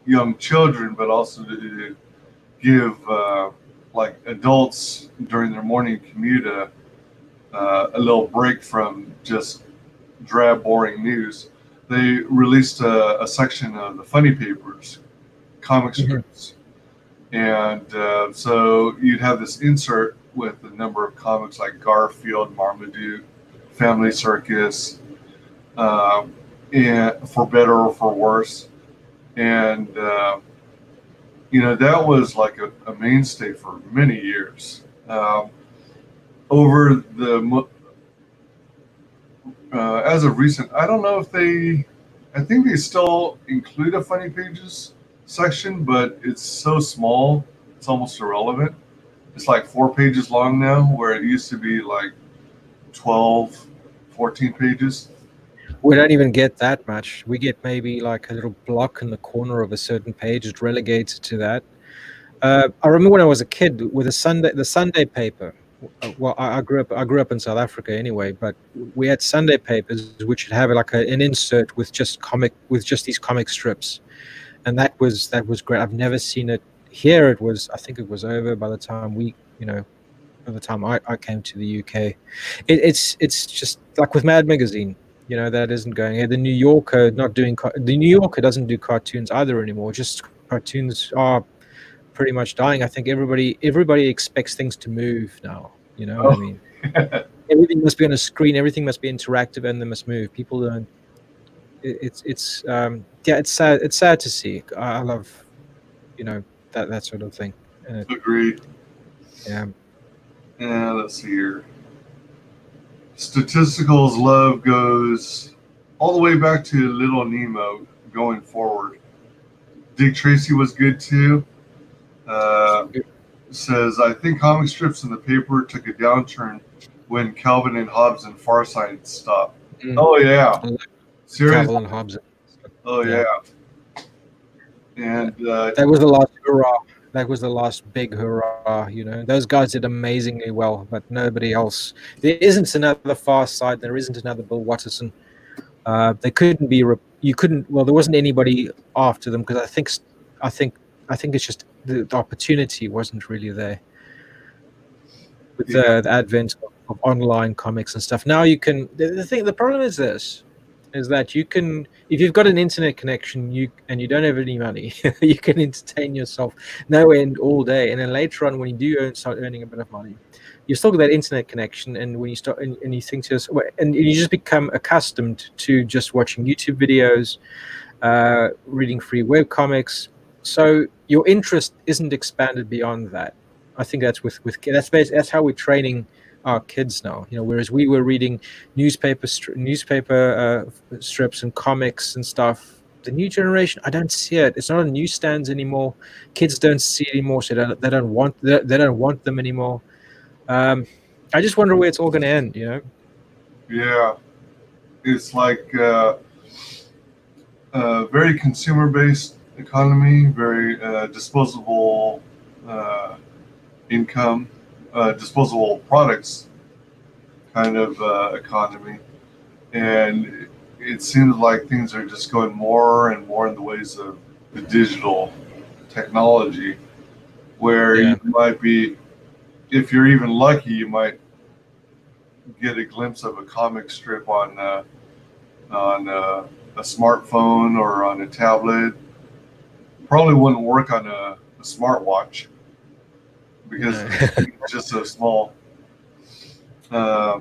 young children, but also to give like adults during their morning commute a little break from just drab, boring news, they released a section of the funny papers, comic strips. And so you'd have this insert with a number of comics like Garfield, Marmaduke, Family Circus, and for better or for worse. And, that was like a mainstay for many years. Over the, as of recent, I don't know if I think they still include a funny pages section, but it's so small, it's almost irrelevant. It's like 4 pages long now, where it used to be like 12, 14 pages. We don't even get that much. We get maybe like a little block in the corner of a certain page. It relegates it to that. I remember when I was a kid with the Sunday paper. Well, I grew up in South Africa anyway, but we had Sunday papers which would have like an insert with just these comic strips, and that was great. I've never seen it here. I think it was over by the time by the time I came to the UK. It's just like with Mad Magazine, that isn't going here. The New Yorker the New Yorker doesn't do cartoons either anymore. Just cartoons are pretty much dying. I think everybody expects things to move now. You know what I mean? Everything must be on a screen. Everything must be interactive, and they must move. People don't. It's sad. It's sad to see. I love, that sort of thing. Agreed. Yeah. Let's see here. Statistical's love goes all the way back to Little Nemo going forward. Dick Tracy was good too. Says, I think comic strips in the paper took a downturn when Calvin and Hobbes and Farsight stopped. Oh, yeah. Seriously? Calvin and Hobbes. Oh, yeah. And that was the last hurrah. That was the last big hurrah. Those guys did amazingly well, but nobody else. There isn't another Far Side. There isn't another Bill Watterson. They couldn't be. You couldn't. Well, there wasn't anybody after them because I think it's just the opportunity wasn't really there with the advent of online comics and stuff. Now you can. The problem is that you can, if you've got an internet connection, and you don't have any money, you can entertain yourself no end all day. And then later on, when you do start earning a bit of money, you still get that internet connection. And when you start, and you think to yourself, and you just become accustomed to just watching YouTube videos, reading free web comics. So your interest isn't expanded beyond that. I think that's that's how we're training our kids now. Whereas we were reading newspaper strips and comics and stuff the new generation, I don't see it. It's not on newsstands anymore. Kids don't see it anymore, so they don't want them anymore. I just wonder where it's all going to end. Yeah, it's like very consumer-based economy, very disposable income, disposable products kind of economy, and it seems like things are just going more and more in the ways of the digital technology, where Yeah. you might be, if you're even lucky, you might get a glimpse of a comic strip on a smartphone or on a tablet. Probably wouldn't work on a smartwatch because No. it's just so small. Uh,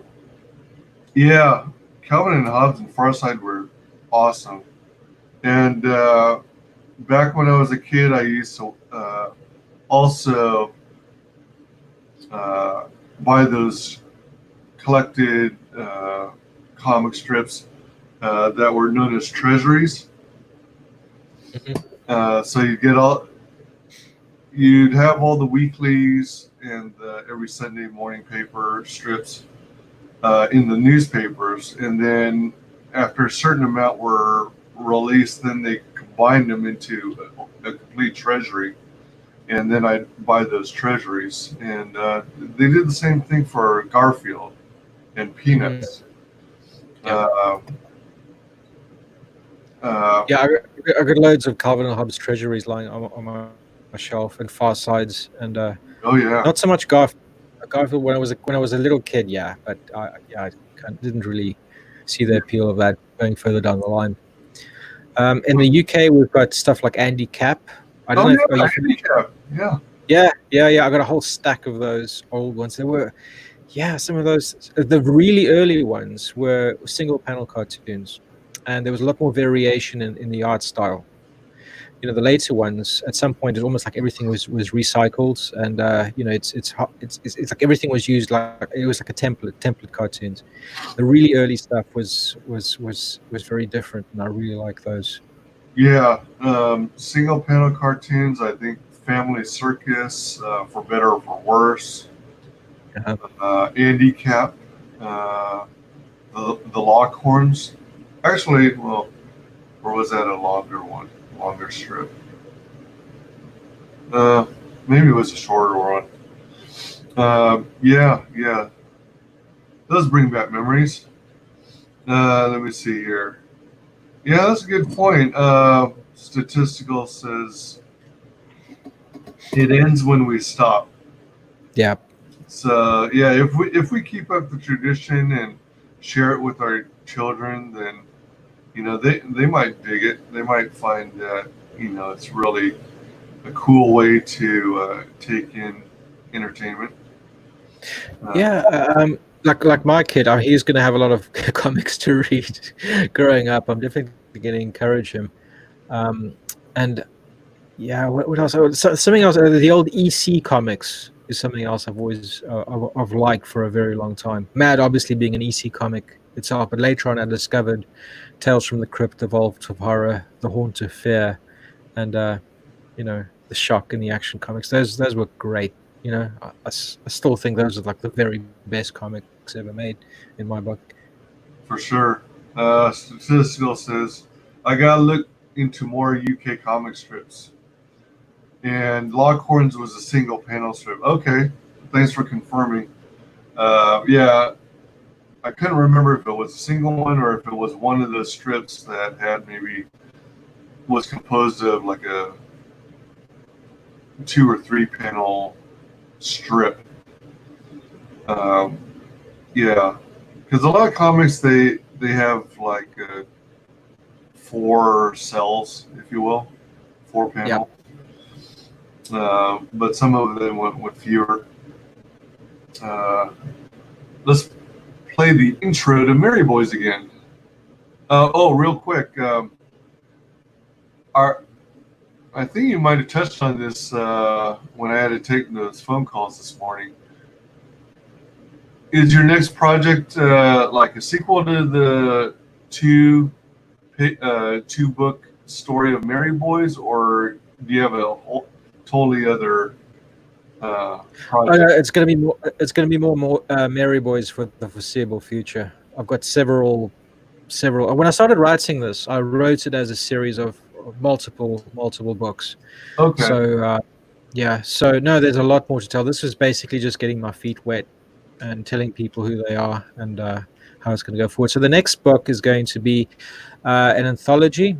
yeah, Calvin and Hobbes and Farside were awesome. And back when I was a kid, I used to also buy those collected comic strips that were known as treasuries. So you'd have all the weeklies and every Sunday morning paper strips in the newspapers, and then after a certain amount were released, then they combined them into a complete treasury, and then I'd buy those treasuries, and they did the same thing for Garfield and Peanuts. Yeah. Uh, Yeah, I got loads of Calvin and Hobbes treasuries lying on my shelf, and Far Sides, and oh yeah, not so much Garfield when I was a little kid. Yeah, but I didn't really see the appeal of that going further down the line. In the UK, we've got stuff like Andy Cap. I don't oh know if yeah, are you handicap, yeah. Yeah. I got a whole stack of those old ones. There were, some of those. The really early ones were single panel cartoons, and there was a lot more variation in the art style. The later ones, at some point, it's almost like everything was recycled, and it's like everything was used like it was like a template cartoons. The really early stuff was very different, and I really like those. Yeah, single panel cartoons. I think Family Circus, for better or for worse. Uh, Andy Cap, uh, the Lockhorns. Actually, well, or was that a longer one, longer strip? Uh, Maybe it was a shorter one. Yeah, those bring back memories. Let me see here. Yeah, that's a good point. Statistical says it ends when we stop. yeah, So yeah, if we keep up the tradition and share it with our children, then they might dig it. They might find that it's really a cool way to take in entertainment. yeah. Like my kid, he's going to have a lot of comics to read growing up. I'm definitely going to encourage him. And yeah, what else? Something else. The old EC comics is something else I've always I've liked for a very long time. Mad, obviously, being an EC comic itself, but later on I discovered Tales from the Crypt, The Vault of Horror, The Haunt of Fear, and The Shock and the Action comics. Those were great. I still think those are like the very best comics ever made in my book. For sure. Statistical says I gotta look into more UK comic strips. And Lockhorns was a single panel strip. Okay, thanks for confirming. Yeah, I couldn't remember if it was a single one or if it was one of those strips that had maybe was composed of like a 2 or 3 panel strip. Um, yeah, because a lot of comics they have like 4 cells, if you will, 4 panel. But some of them went with fewer. Let's play the intro to Merry Boys again. Real quick. I think you might have touched on this when I had to take those phone calls this morning. Is your next project like a sequel to the two book story of Merry Boys, or do you have a whole, totally other project? It's going to be more. It's going to be more Merry Boys for the foreseeable future. I've got several. When I started writing this, I wrote it as a series of multiple books. Okay. So yeah. So no, there's a lot more to tell. This is basically just getting my feet wet and telling people who they are and how it's going to go forward. So the next book is going to be an anthology.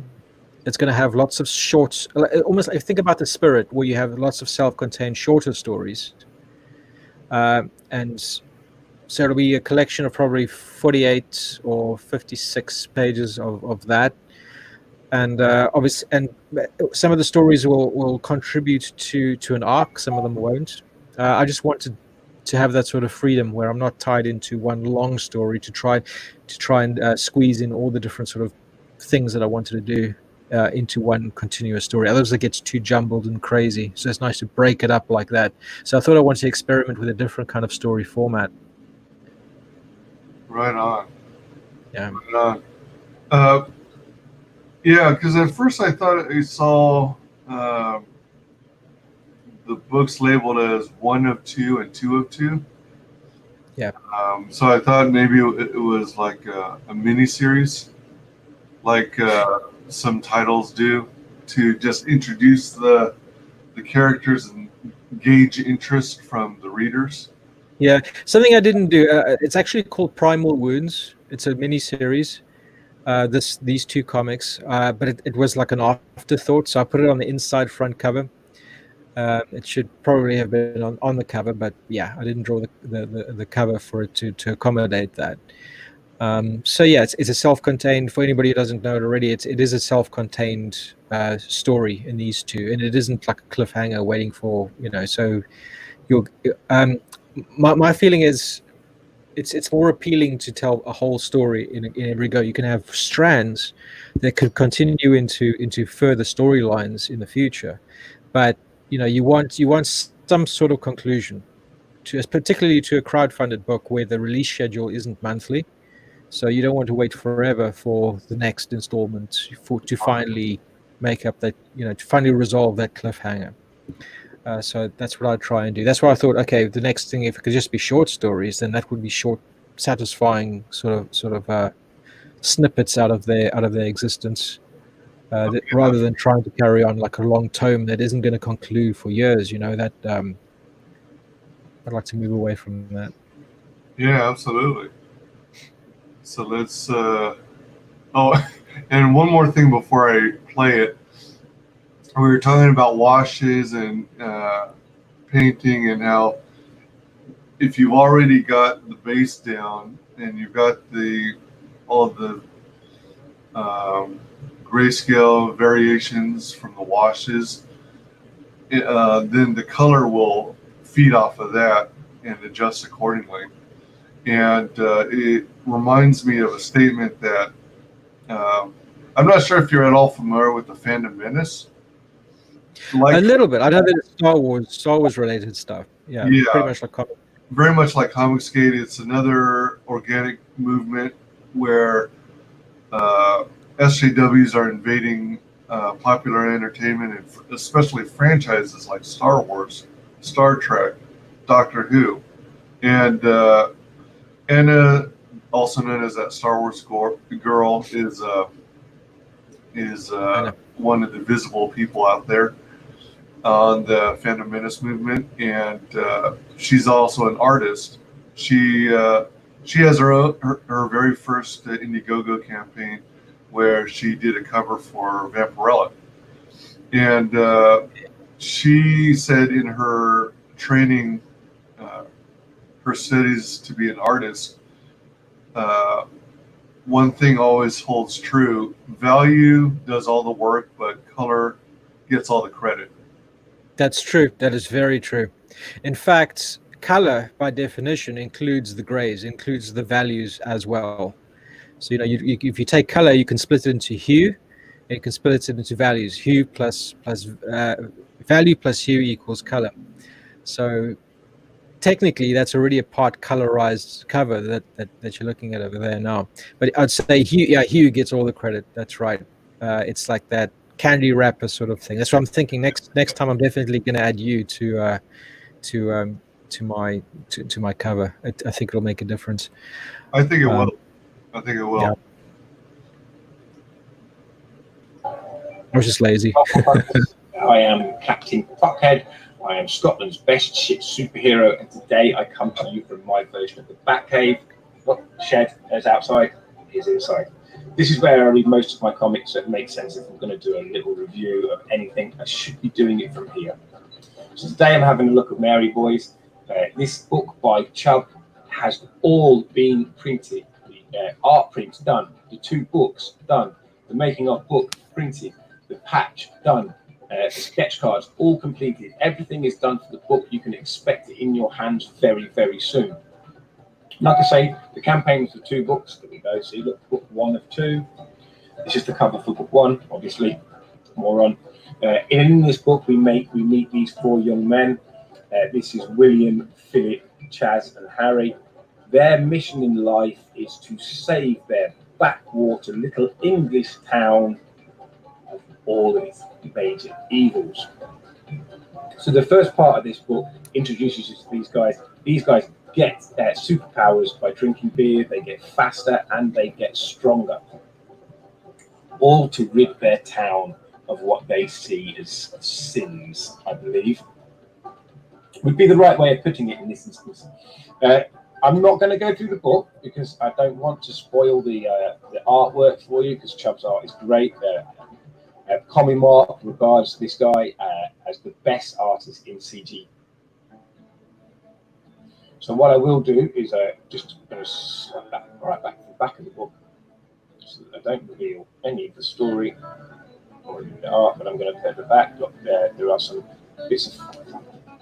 It's going to have lots of short, almost like think about The Spirit, where you have lots of self-contained shorter stories. And so it'll be a collection of probably 48 or 56 pages of that. And obviously, and some of the stories will contribute to an arc. Some of them won't. I just wanted to have that sort of freedom where I'm not tied into one long story to try and squeeze in all the different sort of things that I wanted to do into one continuous story. Otherwise, it gets too jumbled and crazy. So it's nice to break it up like that. So I thought I wanted to experiment with a different kind of story format. Right on. Yeah. Right on. Yeah, because at first I thought I saw the books labeled as 1 of 2 and 2 of 2. Yeah. So I thought maybe it was like a mini series, like some titles do, to just introduce the characters and gauge interest from the readers. Yeah, something I didn't do. It's actually called Primal Wounds. It's a mini series. These two comics, but it was like an afterthought. So I put it on the inside front cover. It should probably have been on the cover, but yeah, I didn't draw the cover for it to accommodate that. So yeah, it's a self-contained. For anybody who doesn't know it already, it is a self-contained story in these two, and it isn't like a cliffhanger waiting for So you'll. My feeling is it's more appealing to tell a whole story in every go. You can have strands that could continue into further storylines in the future, but you want some sort of conclusion particularly to a crowdfunded book where the release schedule isn't monthly. So you don't want to wait forever for the next installment to finally make up that to finally resolve that cliffhanger. So that's what I try and do. That's why I thought, okay, the next thing, if it could just be short stories, then that would be short, satisfying sort of snippets out of their existence, rather than trying to carry on like a long tome that isn't going to conclude for years. That I'd like to move away from that. Yeah, absolutely. So let's. Oh, and one more thing before I play it. We were talking about washes and painting, and how if you've already got the base down and you've got all the grayscale variations from the washes, then the color will feed off of that and adjust accordingly. And it reminds me of a statement that I'm not sure if you're at all familiar with the Phantom Menace. A little bit. I know that it's Star Wars related stuff. Yeah, pretty much like comics. Very much like Comicsgate. It's another organic movement where SJWs are invading popular entertainment, and especially franchises like Star Wars, Star Trek, Doctor Who, and Anna, also known as that Star Wars girl, is one of the visible people out there on the Phantom Menace movement, and she's also an artist. She has her very first Indiegogo campaign where she did a cover for Vampirella, and she said in her training, her studies to be an artist, one thing always holds true: value does all the work, but color gets all the credit. That's true. That is very true. In fact, color, by definition, includes the grays, includes the values as well. So, if you take color, you can split it into hue, and you can split it into values. Hue plus value plus hue equals color. So, technically, that's already a part colorized cover that you're looking at over there now. But I'd say hue gets all the credit. That's right. It's like that candy wrapper sort of thing. That's what I'm thinking. Next time, I'm definitely going to add you to my cover. I think it'll make a difference. I think it will. I think it will. Yeah. I was just lazy. I am Captain Fuckhead. I am Scotland's best shit superhero, and today I come to you from my version of the Batcave. What shed is outside is inside. This is where I read most of my comics, so it makes sense if I'm going to do a little review of anything. I should be doing it from here. So today I'm having a look at Mary Boys. This book by Chubb has all been printed. The art prints done, the 2 books done, the making of book printed, the patch done, the sketch cards all completed. Everything is done for the book. You can expect it in your hands very, very soon. Like I say, the campaign for 2 books. There we go. See, look, book 1 of 2. This is the cover for book 1, obviously. More on. In this book, we meet these 4 young men. This is William, Philip, Chaz, and Harry. Their mission in life is to save their backwater little English town of all of its major evils. So the first part of this book introduces you to these guys. These guys get superpowers by drinking beer. They get faster and they get stronger, all to rid their town of what they see as sins, I believe. Would be the right way of putting it in this instance. I'm not going to go through the book because I don't want to spoil the artwork for you, because Chubb's art is great. Comic Mark regards this guy as the best artist in CG. So what I will do is just going to snap that right back to the back of the book, so that I don't reveal any of the story or the art, but I'm going to put the back. Look, there are some bits of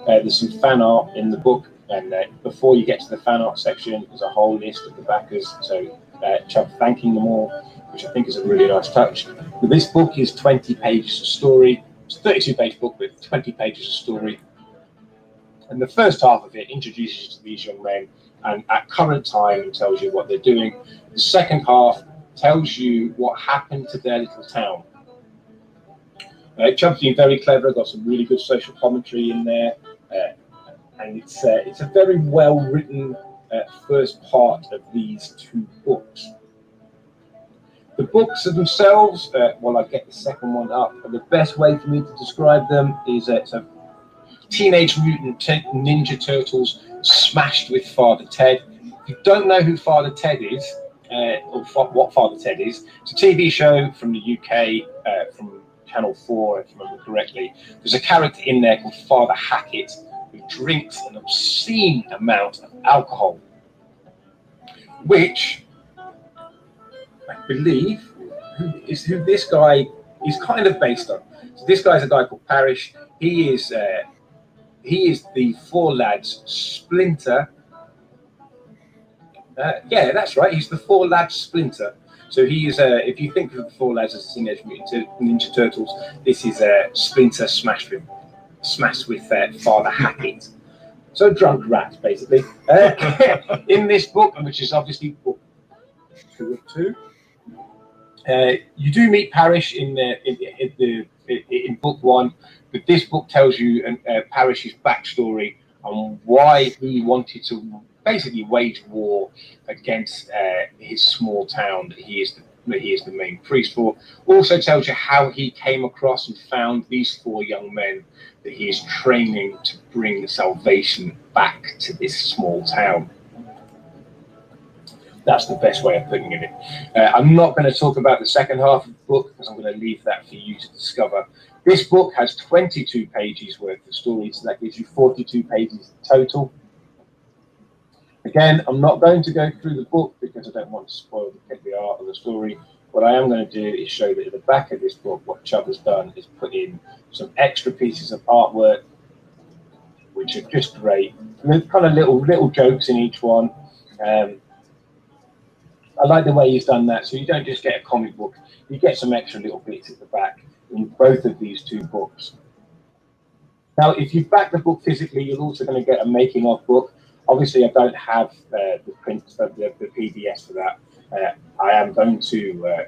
there's some fan art in the book, and before you get to the fan art section, there's a whole list of the backers. So Chubb thanking them all, which I think is a really nice touch. But this book is 20 pages of story. It's a 32-page book with 20 pages of story. And the first half of it introduces you to these young men and at current time and tells you what they're doing. The second half tells you what happened to their little town. Chubb's been very clever, got some really good social commentary in there, and it's a very well written first part of these 2 books. The books themselves, while I get the second one up, the best way for me to describe them is it's a Teenage Mutant Ninja Turtles smashed with Father Ted. If you don't know who Father Ted is, or what Father Ted is, it's a TV show from the UK, from Channel 4, if I remember correctly. There's a character in there called Father Hackett who drinks an obscene amount of alcohol, which I believe is who this guy is kind of based on. So this guy's a guy called Parrish. He is the 4 Lads Splinter. Yeah, that's right. He's the 4 Lads Splinter. So he is, if you think of the 4 Lads as Teenage Mutant Ninja Turtles, this is Splinter smashed with Father Hackett. So drunk rat, basically. In this book, which is obviously book 2 of 2, you do meet Parrish in book 1, but this book tells you Parrish's backstory on why he wanted to basically wage war against his small town that he is the main priest for. Also tells you how he came across and found these 4 young men that he is training to bring the salvation back to this small town. That's the best way of putting it in. I'm not going to talk about the second half of the book because I'm going to leave that for you to discover. This book has 22 pages worth of stories, so that gives you 42 pages total. Again, I'm not going to go through the book because I don't want to spoil the art of the story. What I am going to do is show that at the back of this book, what Chubb has done is put in some extra pieces of artwork, which are just great. And there's kind of little jokes in each one. I like the way he's done that, so you don't just get a comic book, you get some extra little bits at the back in both of these 2 books. Now, if you back the book physically, you're also going to get a making of book. Obviously, I don't have the print, the PDFs for that. I am going to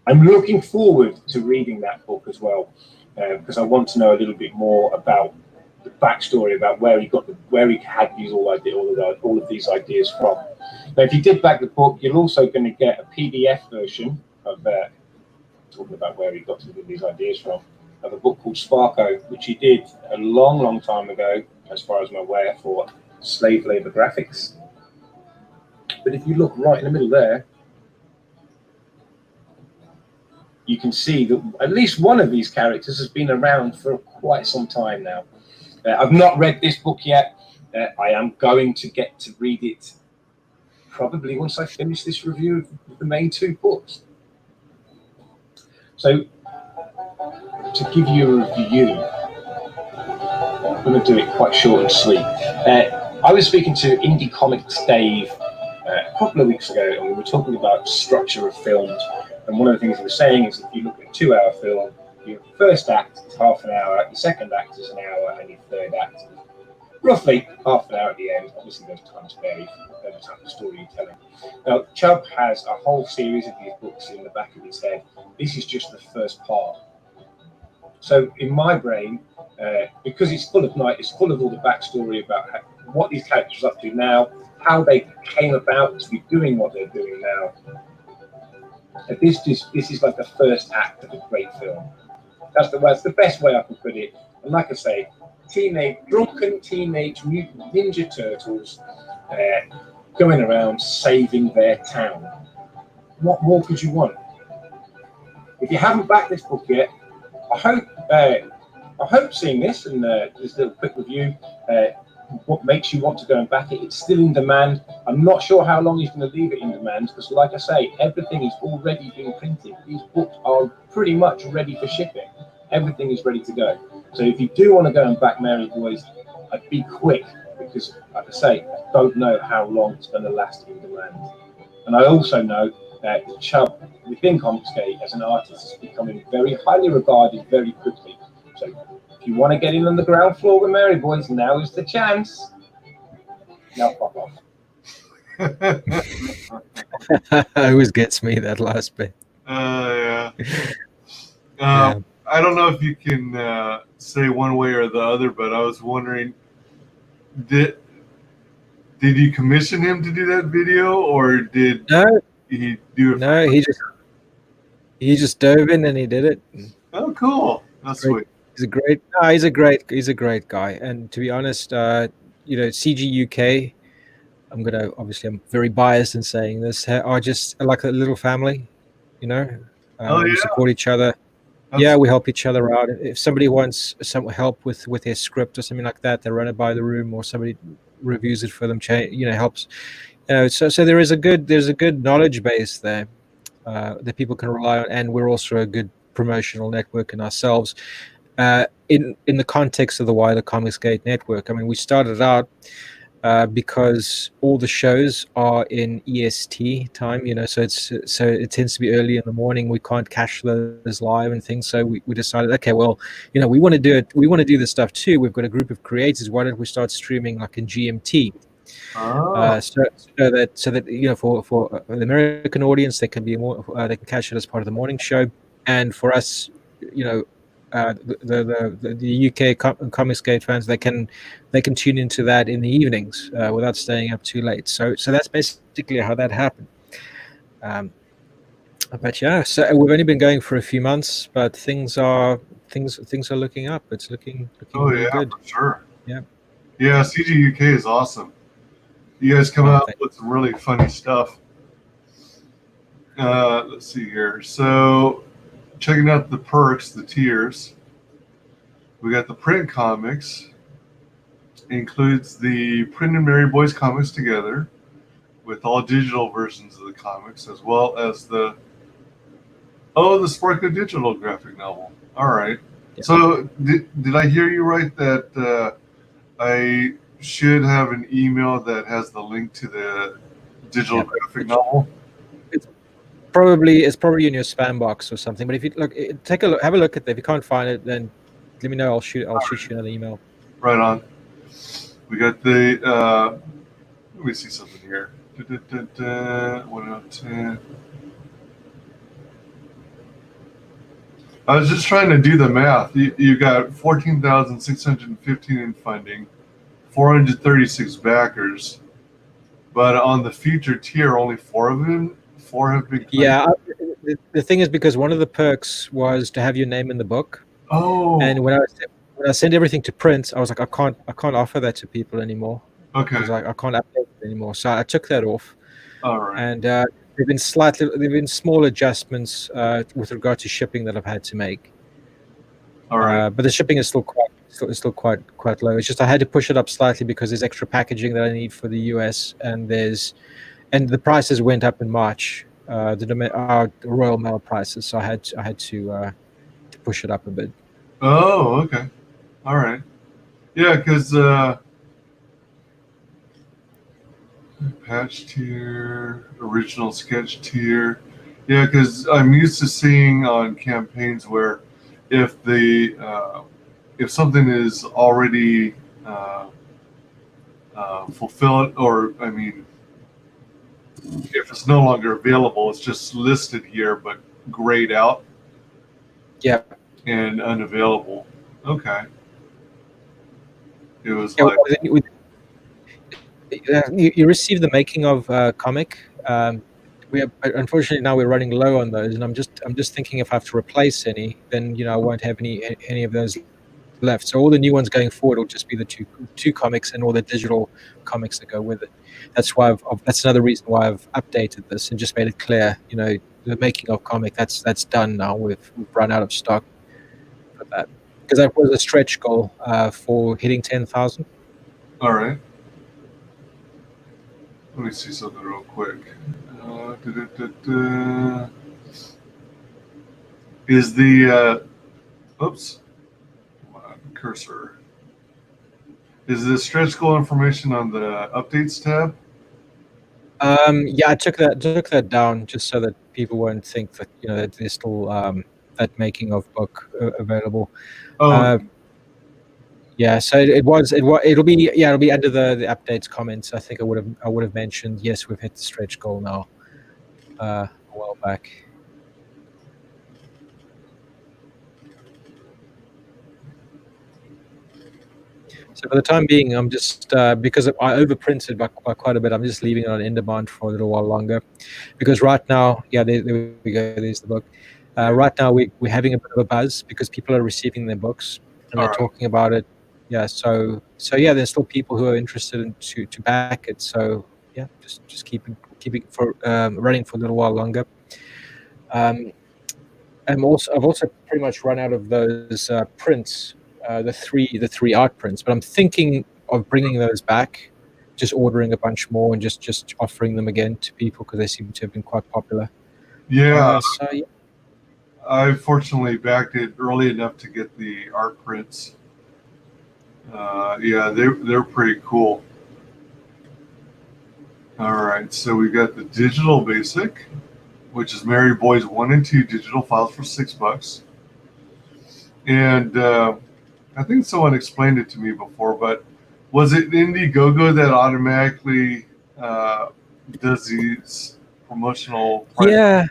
I'm looking forward to reading that book as well, because I want to know a little bit more about the backstory, about where he had these all of these ideas from. Now, if you did back the book, you're also going to get a PDF version of talking about where he got these ideas from, of a book called Sparko, which he did a long, long time ago, as far as I'm aware, for slave labor graphics. But if you look right in the middle there, you can see that at least one of these characters has been around for quite some time now. I've not read this book yet. I am going to get to read it probably once I finish this review of the main two books. So, to give you a review, I'm going to do it quite short and sweet. I was speaking to Indie Comics Dave a couple of weeks ago, and we were talking about structure of films. And one of the things he was saying is, if you look at a 2-hour film, your first act is half an hour, your second act is an hour, and your third act is roughly half an hour at the end. Obviously, those times vary by the type of story you're telling. Now, Chubb has a whole series of these books in the back of his head. This is just the first part. So in my brain, because it's full of all the backstory about what these characters are up to now, how they came about to be doing what they're doing now. This is like the first act of a great film. That's the best way I can put it. And like I say, drunken teenage mutant ninja turtles going around saving their town. What more could you want? If you haven't backed this book yet, I hope seeing this and this little quick review, what makes you want to go and back it. It's still in demand. I'm not sure how long he's going to leave it in demand, because like I say, everything is already being printed. These books are pretty much ready for shipping. Everything is ready to go. So if you do want to go and back Mary Boys, I'd be quick, because like I say, I don't know how long it's going to last in demand. And I also know that Chubb within Comicsgate as an artist is becoming very highly regarded very quickly. So if you want to get in on the ground floor with Mary Boys, now is the chance. Now fuck off. Always gets me, that last bit. Yeah. Yeah. I don't know if you can say one way or the other, but I was wondering, did you commission him to do that video, or did No, he do it? no, he just dove in and he did it. Oh, cool. That's Great. sweet. He's a great guy. And to be honest, CG UK, I'm very biased in saying this, are just like a little family, Oh, yeah. We support each other. We help each other out. If somebody wants some help with their script or something like that, they run it by the room, or somebody reviews it for them, helps. So there's a good knowledge base there that people can rely on, and we're also a good promotional network in ourselves. In the context of the wider Comicsgate network, I mean, we started out because all the shows are in EST time, so it tends to be early in the morning. We can't catch those live and things, so we decided, okay, well, we want to do it. We want to do this stuff too. We've got a group of creators. Why don't we start streaming like in GMT? So that for the American audience, they can be more. They can catch it as part of the morning show, and for us, the UK Comicsgate fans, they can tune into that in the evenings without staying up too late. So that's basically how that happened. But yeah, so we've only been going for a few months, but things are looking up. It's looking really good. For sure. Yeah. Yeah, CG UK is awesome. You guys come out with some really funny stuff. Let's see here. So, checking out the perks, the tiers. We got the print comics. Includes the Print and Mary Boys comics together, with all digital versions of the comics, as well as the Sparko digital graphic novel. All right. Yeah. So, did I hear you right that I should have an email that has the link to the digital graphic novel? It's probably in your spam box or something. But if you have a look at that. If you can't find it, then let me know. I'll shoot you another email. Right on. We got the. Let me see something here. 1 out of 10. I was just trying to do the math. You got 14,615 in funding, 436 backers, but on the featured tier, only four have been claimed. Yeah, the thing is because one of the perks was to have your name in the book, and Oh, when I sent everything to print, I was like, I can't offer that to people anymore okay. because I can't update it anymore. So I took that off, All right. and there've been small adjustments with regard to shipping that I've had to make. All right. But the shipping is still quite low. It's just I had to push it up slightly because there's extra packaging that I need for the US, and the prices went up in March. The Royal Mail prices, so I had to push it up a bit. Oh, okay. All right. Yeah, because patch tier, original sketch tier. Yeah, because I'm used to seeing on campaigns where if if something is already fulfilled, or I mean, if it's no longer available, it's just listed here but grayed out. Yeah. And unavailable. Okay. It was Yeah, like, you receive the making of comic. Unfortunately now we're running low on those, and I'm just thinking if I have to replace any, then I won't have any of those left. So all the new ones going forward will just be the two comics and all the digital comics that go with it. That's why that's another reason why I've updated this and just made it clear. The making of comic that's done now. We've run out of stock for that because that was a stretch goal for hitting 10,000. all right. Let me see something real quick. Is the oops, come on, cursor. Is the stretch goal information on the updates tab? Yeah, I took that down just so that people won't think that that there's still that making of book available. Oh, Yeah, so it'll be under the updates comments. I think I would have mentioned, yes, we've hit the stretch goal now a while back. So for the time being, I'm just because I overprinted by quite a bit. I'm just leaving it on in demand for a little while longer, because right now, yeah, there we go. There's the book. Right now, we're having a bit of a buzz because people are receiving their books and they're all right. talking about it. Yeah, so yeah, there's still people who are interested in to back it. So yeah, just keeping for running for a little while longer. I've also pretty much run out of those prints, the three art prints, but I'm thinking of bringing those back, just ordering a bunch more and just offering them again to people because they seem to have been quite popular. Yeah, So yeah. I fortunately backed it early enough to get the art prints. Yeah, they're pretty cool. All right, so we got the digital basic, which is Mary Boys 1 and 2 digital files for $6. And I think someone explained it to me before, but was it Indiegogo that automatically does these promotional prices? Yeah,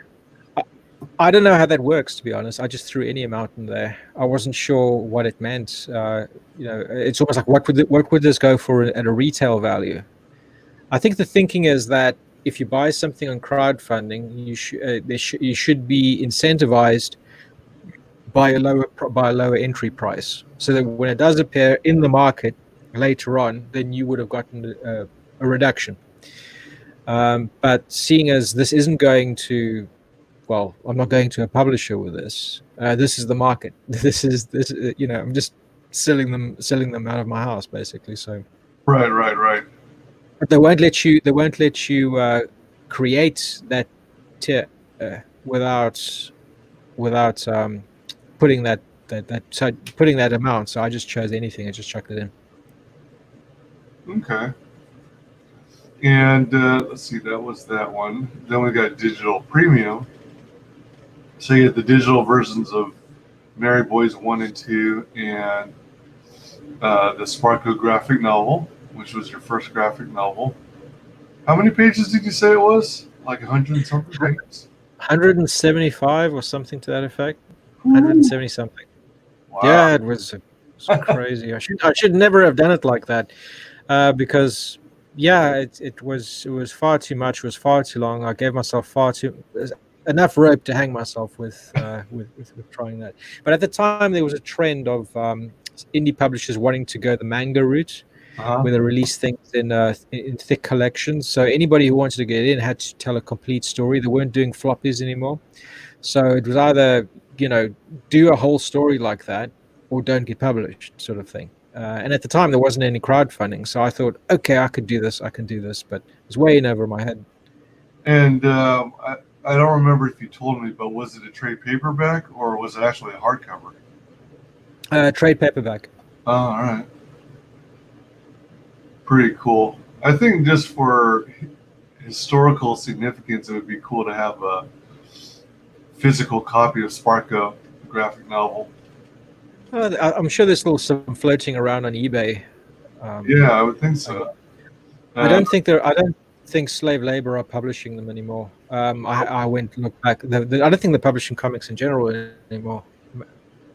I don't know how that works, to be honest. I just threw any amount in there. I wasn't sure what it meant. It's almost like what would this go for at a retail value? I think the thinking is that if you buy something on crowdfunding, you should be incentivized by a lower entry price, so that when it does appear in the market later on, then you would have gotten a reduction. But seeing as this isn't going to, well, I'm not going to a publisher with this. This is the market. This. I'm just selling them out of my house, basically. So. Right. But they won't let you. They won't let you create that tier without putting putting that amount. So I just chose anything. I just chucked it in. Okay. And let's see, that was that one. Then we got digital premium. So you get the digital versions of Mary Boys 1 and 2 and the Sparko graphic novel, which was your first graphic novel. How many pages did you say it was? Like 100 and something pages? 175 or something to that effect. 170 something. Wow. Yeah, it was crazy. I should never have done it like that, because yeah, it was far too much. It was far too long. I gave myself far too enough rope to hang myself with trying that. But at the time, there was a trend of indie publishers wanting to go the manga route, Uh-huh. where they release things in thick collections. So anybody who wanted to get in had to tell a complete story. They weren't doing floppies anymore. So it was either, do a whole story like that or don't get published, sort of thing. And at the time, there wasn't any crowdfunding. So I thought, okay, I could do this. But it was way in over my head. And I don't remember if you told me, but was it a trade paperback or was it actually a hardcover? Trade paperback. Oh, all right. Pretty cool. I think just for historical significance, it would be cool to have a physical copy of Sparko, the graphic novel. I'm sure there's still some floating around on eBay. Yeah, I would think so. I don't think Slave Labor are publishing them anymore. I went and looked back. I don't think they're publishing comics in general anymore.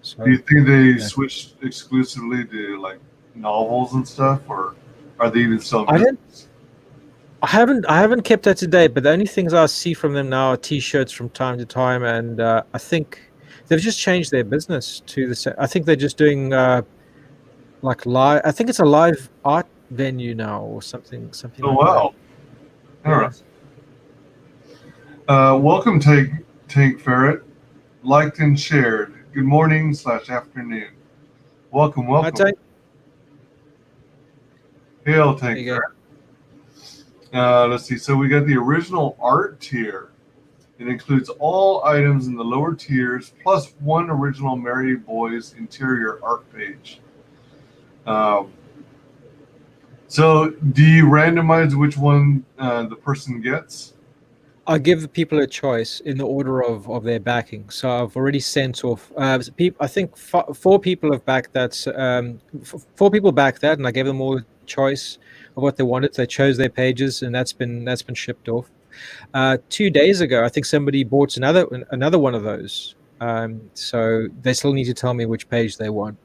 So, do you think they switched exclusively to like novels and stuff, or are they even still in business? I haven't kept that to date, but the only things I see from them now are T-shirts from time to time, and I think they've just changed their business to the. I think they're just doing like live. I think it's a live art venue now or something. Oh like wow! that. All right. Welcome, Tank Ferret. Liked and shared. Good morning / afternoon. Welcome. Hi, Tank. Hail, Tank Ferret. Let's see. So we got the original art tier. It includes all items in the lower tiers plus one original Merry Boys interior art page. So do you randomize which one the person gets? I give the people a choice in the order of their backing. So I've already sent off. I think 4 people have backed that. 4 people backed that, and I gave them all a choice of what they wanted. They chose their pages, and that's been shipped off. 2 days ago, I think somebody bought another one of those. So they still need to tell me which page they want.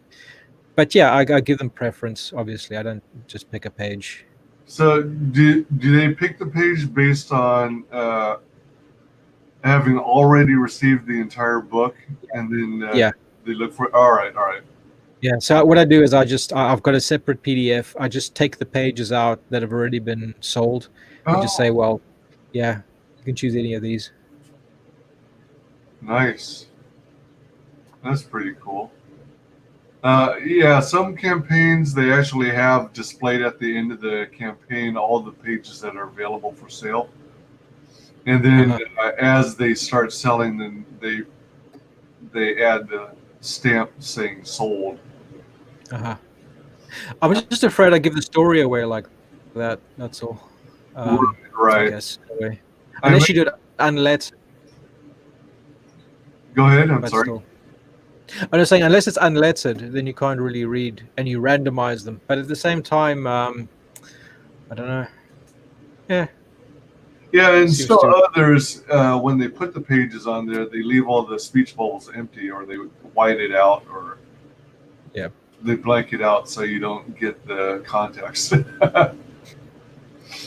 But yeah, I give them preference. Obviously, I don't just pick a page. So do they pick the page based on having already received the entire book, and then they look for? All right. Yeah. So what I do is I've got a separate PDF. I just take the pages out that have already been sold, and just say, well, yeah, you can choose any of these. Nice. That's pretty cool. Yeah, some campaigns, they actually have displayed at the end of the campaign all the pages that are available for sale. And then as they start selling them, they add the stamp saying sold. I was just afraid I'd give the story away like that. That's all. Right. I guess, anyway. Unless you do it unlettered. Go ahead. I'm sorry. Still. I'm just saying, unless it's unlettered, then you can't really read, and you randomize them. But at the same time, I don't know. Yeah. Yeah, and still others, when they put the pages on there, they leave all the speech bubbles empty, or they white it out, or they blank it out so you don't get the context.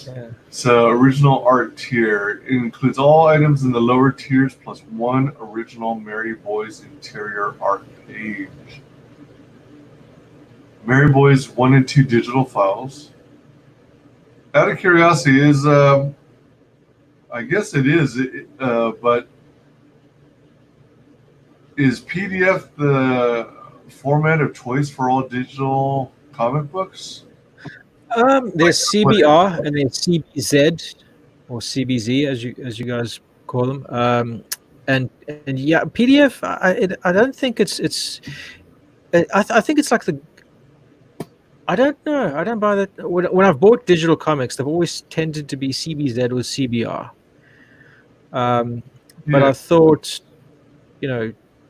Yeah. So original art tier includes all items in the lower tiers plus one original Merry Boys interior art page. Merry Boys 1 and 2 digital files. Out of curiosity, is I guess it is, but is PDF the format of choice for all digital comic books? There's CBR and there's CBZ or CBZ as you guys call them. And yeah, PDF. I don't think it's. I think it's like the. I don't know. I don't buy that. When I've bought digital comics, they've always tended to be CBZ or CBR. But I thought,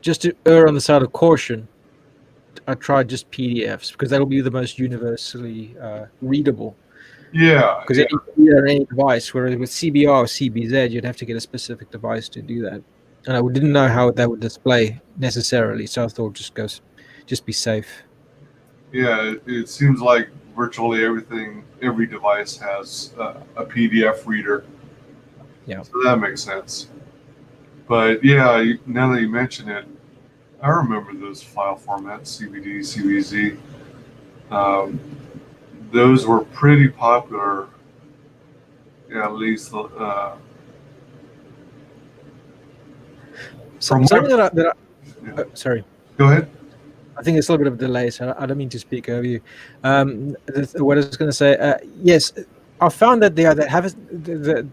just to err on the side of caution, I tried just PDFs because that'll be the most universally readable. Yeah. Because you can do it on any device, whereas with CBR or CBZ, you'd have to get a specific device to do that. and I didn't know how that would display necessarily, so I thought just be safe. Yeah, it seems like virtually every device has a PDF reader. Yeah. So that makes sense. But yeah, now that you mention it, I remember those file formats, CBD, CBZ. Um, those were pretty popular, yeah, at least from Something what. that Yeah. sorry. Go ahead. I think it's a little bit of a delay, so I don't mean to speak over you. What I was going to say, yes, I found that there haven't been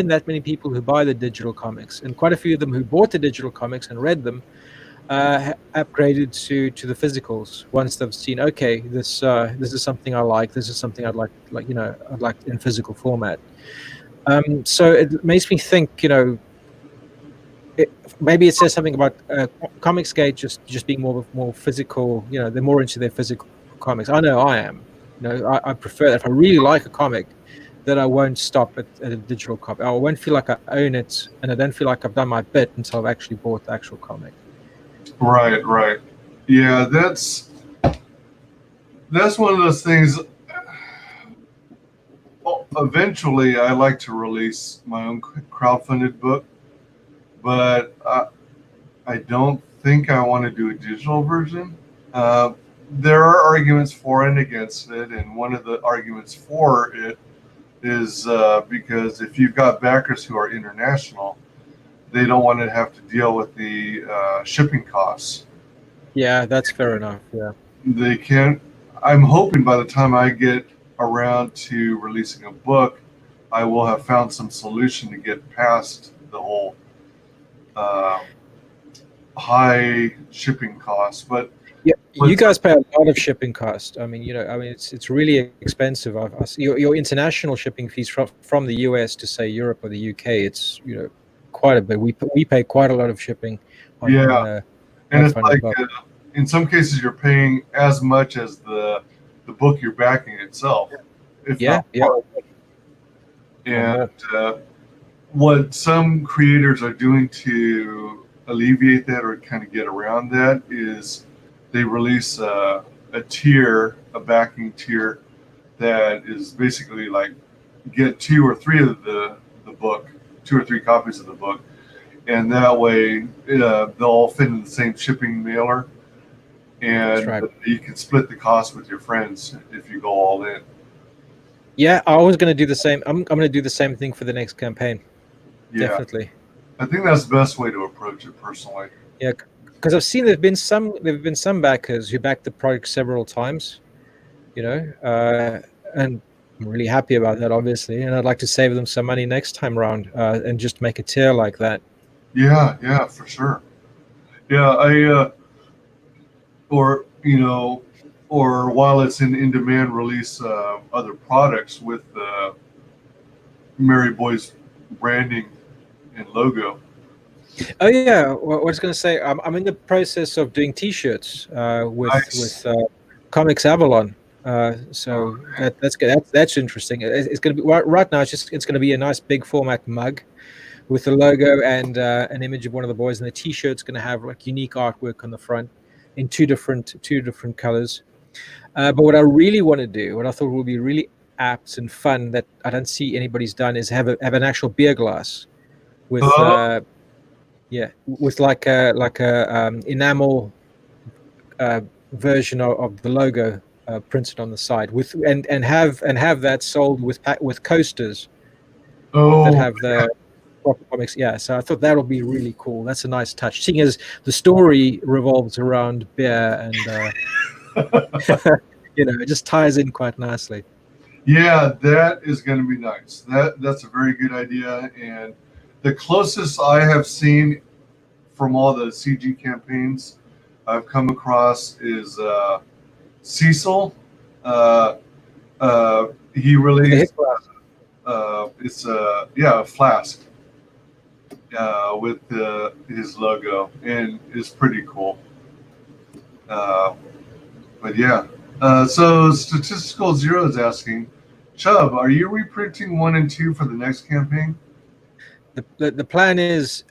that many people who buy the digital comics, and quite a few of them who bought the digital comics and read them upgraded to the physicals once they've seen, okay, this is something I like. This is something I'd like in physical format. So it makes me think, maybe it says something about Comicsgate just being more physical. They're more into their physical comics. I know I am. I prefer that. If I really like a comic, that I won't stop at a digital copy. I won't feel like I own it, and I don't feel like I've done my bit until I've actually bought the actual comic. Right, right. Yeah, that's one of those things. Well, eventually, I like to release my own crowdfunded book, but I don't think I want to do a digital version. Uh, there are arguments for and against it, and one of the arguments for it is because if you've got backers who are international, they don't want to have to deal with the shipping costs. Yeah, that's fair enough. Yeah. They can't. I'm hoping by the time I get around to releasing a book, I will have found some solution to get past the whole uh, high shipping costs. But Yeah, you with guys pay a lot of shipping cost. I mean, it's really expensive. Your international shipping fees from the US to say Europe or the UK, it's quite a bit. We pay quite a lot of shipping on yeah, and it's crowdfunded like book. in some cases you're paying as much as the book you're backing itself, if Yeah, not yeah, more. or And more. what some creators are doing to alleviate that or kind of get around that is they release a tier, a backing tier that is basically like get two or three of the book, two or three copies of the book, and that way they'll all fit in the same shipping mailer, That's and right. you can split the cost with your friends if you go all in. Yeah, I was going to do the same. I'm going to do the same thing for the next campaign. Yeah, Definitely. I think that's the best way to approach it personally. Yeah, because I've seen there've been some backers who backed the project several times, and I'm really happy about that, obviously, and I'd like to save them some money next time around, and just make a tier like that. Yeah, yeah, for sure. Yeah, or or while it's in demand, release other products with Mary Boy's branding and logo. Oh yeah, what I was going to say, I'm in the process of doing T-shirts with Nice. Comics Avalon. So Okay. that's good. That's interesting. It's going to be right now. It's going to be a nice big format mug with the logo and an image of one of the boys, and the T-shirt's going to have like unique artwork on the front in two different colors. But what I really want to do, what I thought would be really apt and fun that I don't see anybody's done, is have an actual beer glass with Oh, with like a enamel version of the logo printed on the side with and have that sold with coasters that oh, have the proper comics. Yeah, so I thought that would be really cool. That's a nice touch, seeing as the story revolves around beer and it just ties in quite nicely. yeah, that is going to be nice. That's a very good idea. And the closest I have seen from all the CG campaigns I've come across is Cecil. Uh, he The hip released glass. it's a flask with his logo, and it's pretty cool. Uh, but yeah, so Statistical Zero is asking, Chubb, are you reprinting 1 and 2 for the next campaign? the plan is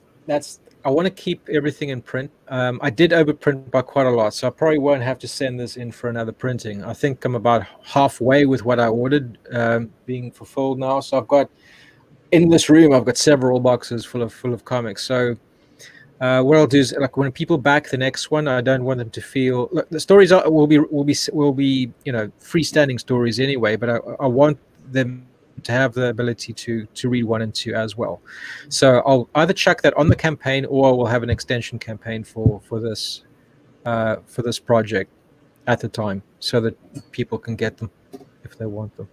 I want to keep everything in print. I did overprint by quite a lot, so I probably won't have to send this in for another printing. I think I'm about halfway with what I ordered being fulfilled now. So I've got in this room, I've got several boxes full of comics. So what I'll do is, like, when people back the next one, I don't want them to feel. Look, the stories will be freestanding stories anyway, but I want them to have the ability to read 1 and 2 as well. So I'll either chuck that on the campaign, or we'll have an extension campaign for this project at the time, so that people can get them if they want them.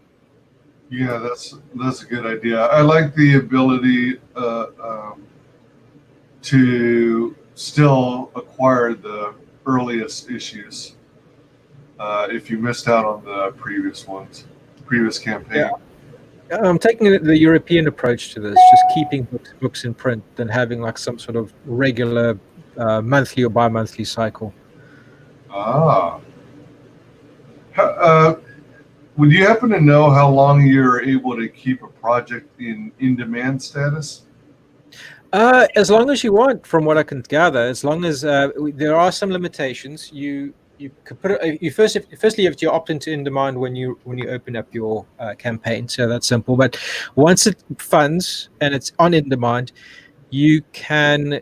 Yeah, that's a good idea. I like the ability to still acquire the earliest issues if you missed out on the previous campaign. Yeah. I'm taking the European approach to this, just keeping books in print and having like some sort of regular monthly or bi-monthly cycle. Ah. Would you happen to know how long you're able to keep a project in demand status? As long as you want, from what I can gather. As long as there are some limitations, you can put it. Firstly, you have to opt into in demand when you open up your campaign. So that's simple. But once it funds and it's on in demand, you can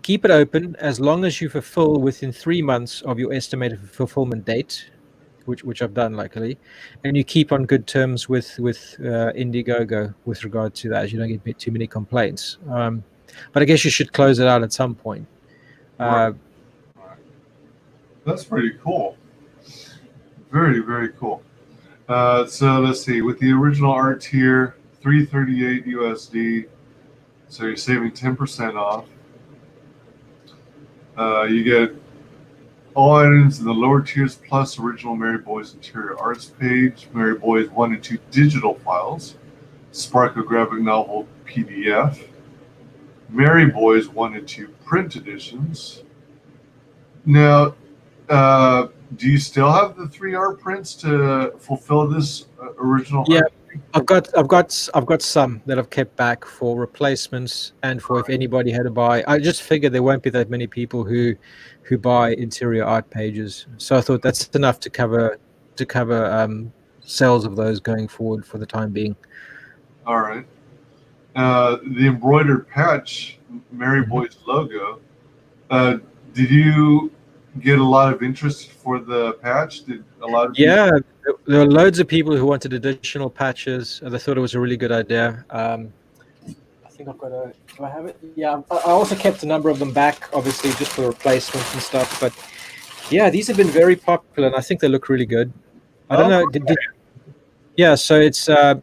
keep it open as long as you fulfill within 3 months of your estimated fulfillment date, which I've done luckily, and you keep on good terms with Indiegogo with regard to that. You don't get too many complaints. But I guess you should close it out at some point. Right. That's pretty cool. Very, very cool. So let's see. With the original art tier, $338 USD. So you're saving 10% off. You get all items in the lower tiers plus original Mary Boys interior arts page, Mary Boys 1 and 2 digital files, Sparkle graphic novel PDF, Mary Boys 1 and 2 print editions. Now, do you still have the 3 art prints to fulfill this original? Yeah, art? I've got some that I've kept back for replacements and for if anybody had to buy. I just figured there won't be that many people who buy interior art pages, so I thought that's enough to cover sales of those going forward for the time being. All right. The embroidered patch, Mary Boy's logo. Did you get a lot of interest for the patch? Did a lot of Yeah, there were loads of people who wanted additional patches. They thought it was a really good idea. I think I've got a. Do I have it? Yeah, I also kept a number of them back, obviously, just for replacements and stuff. But yeah, these have been very popular, and I think they look really good. I don't know. Yeah, so so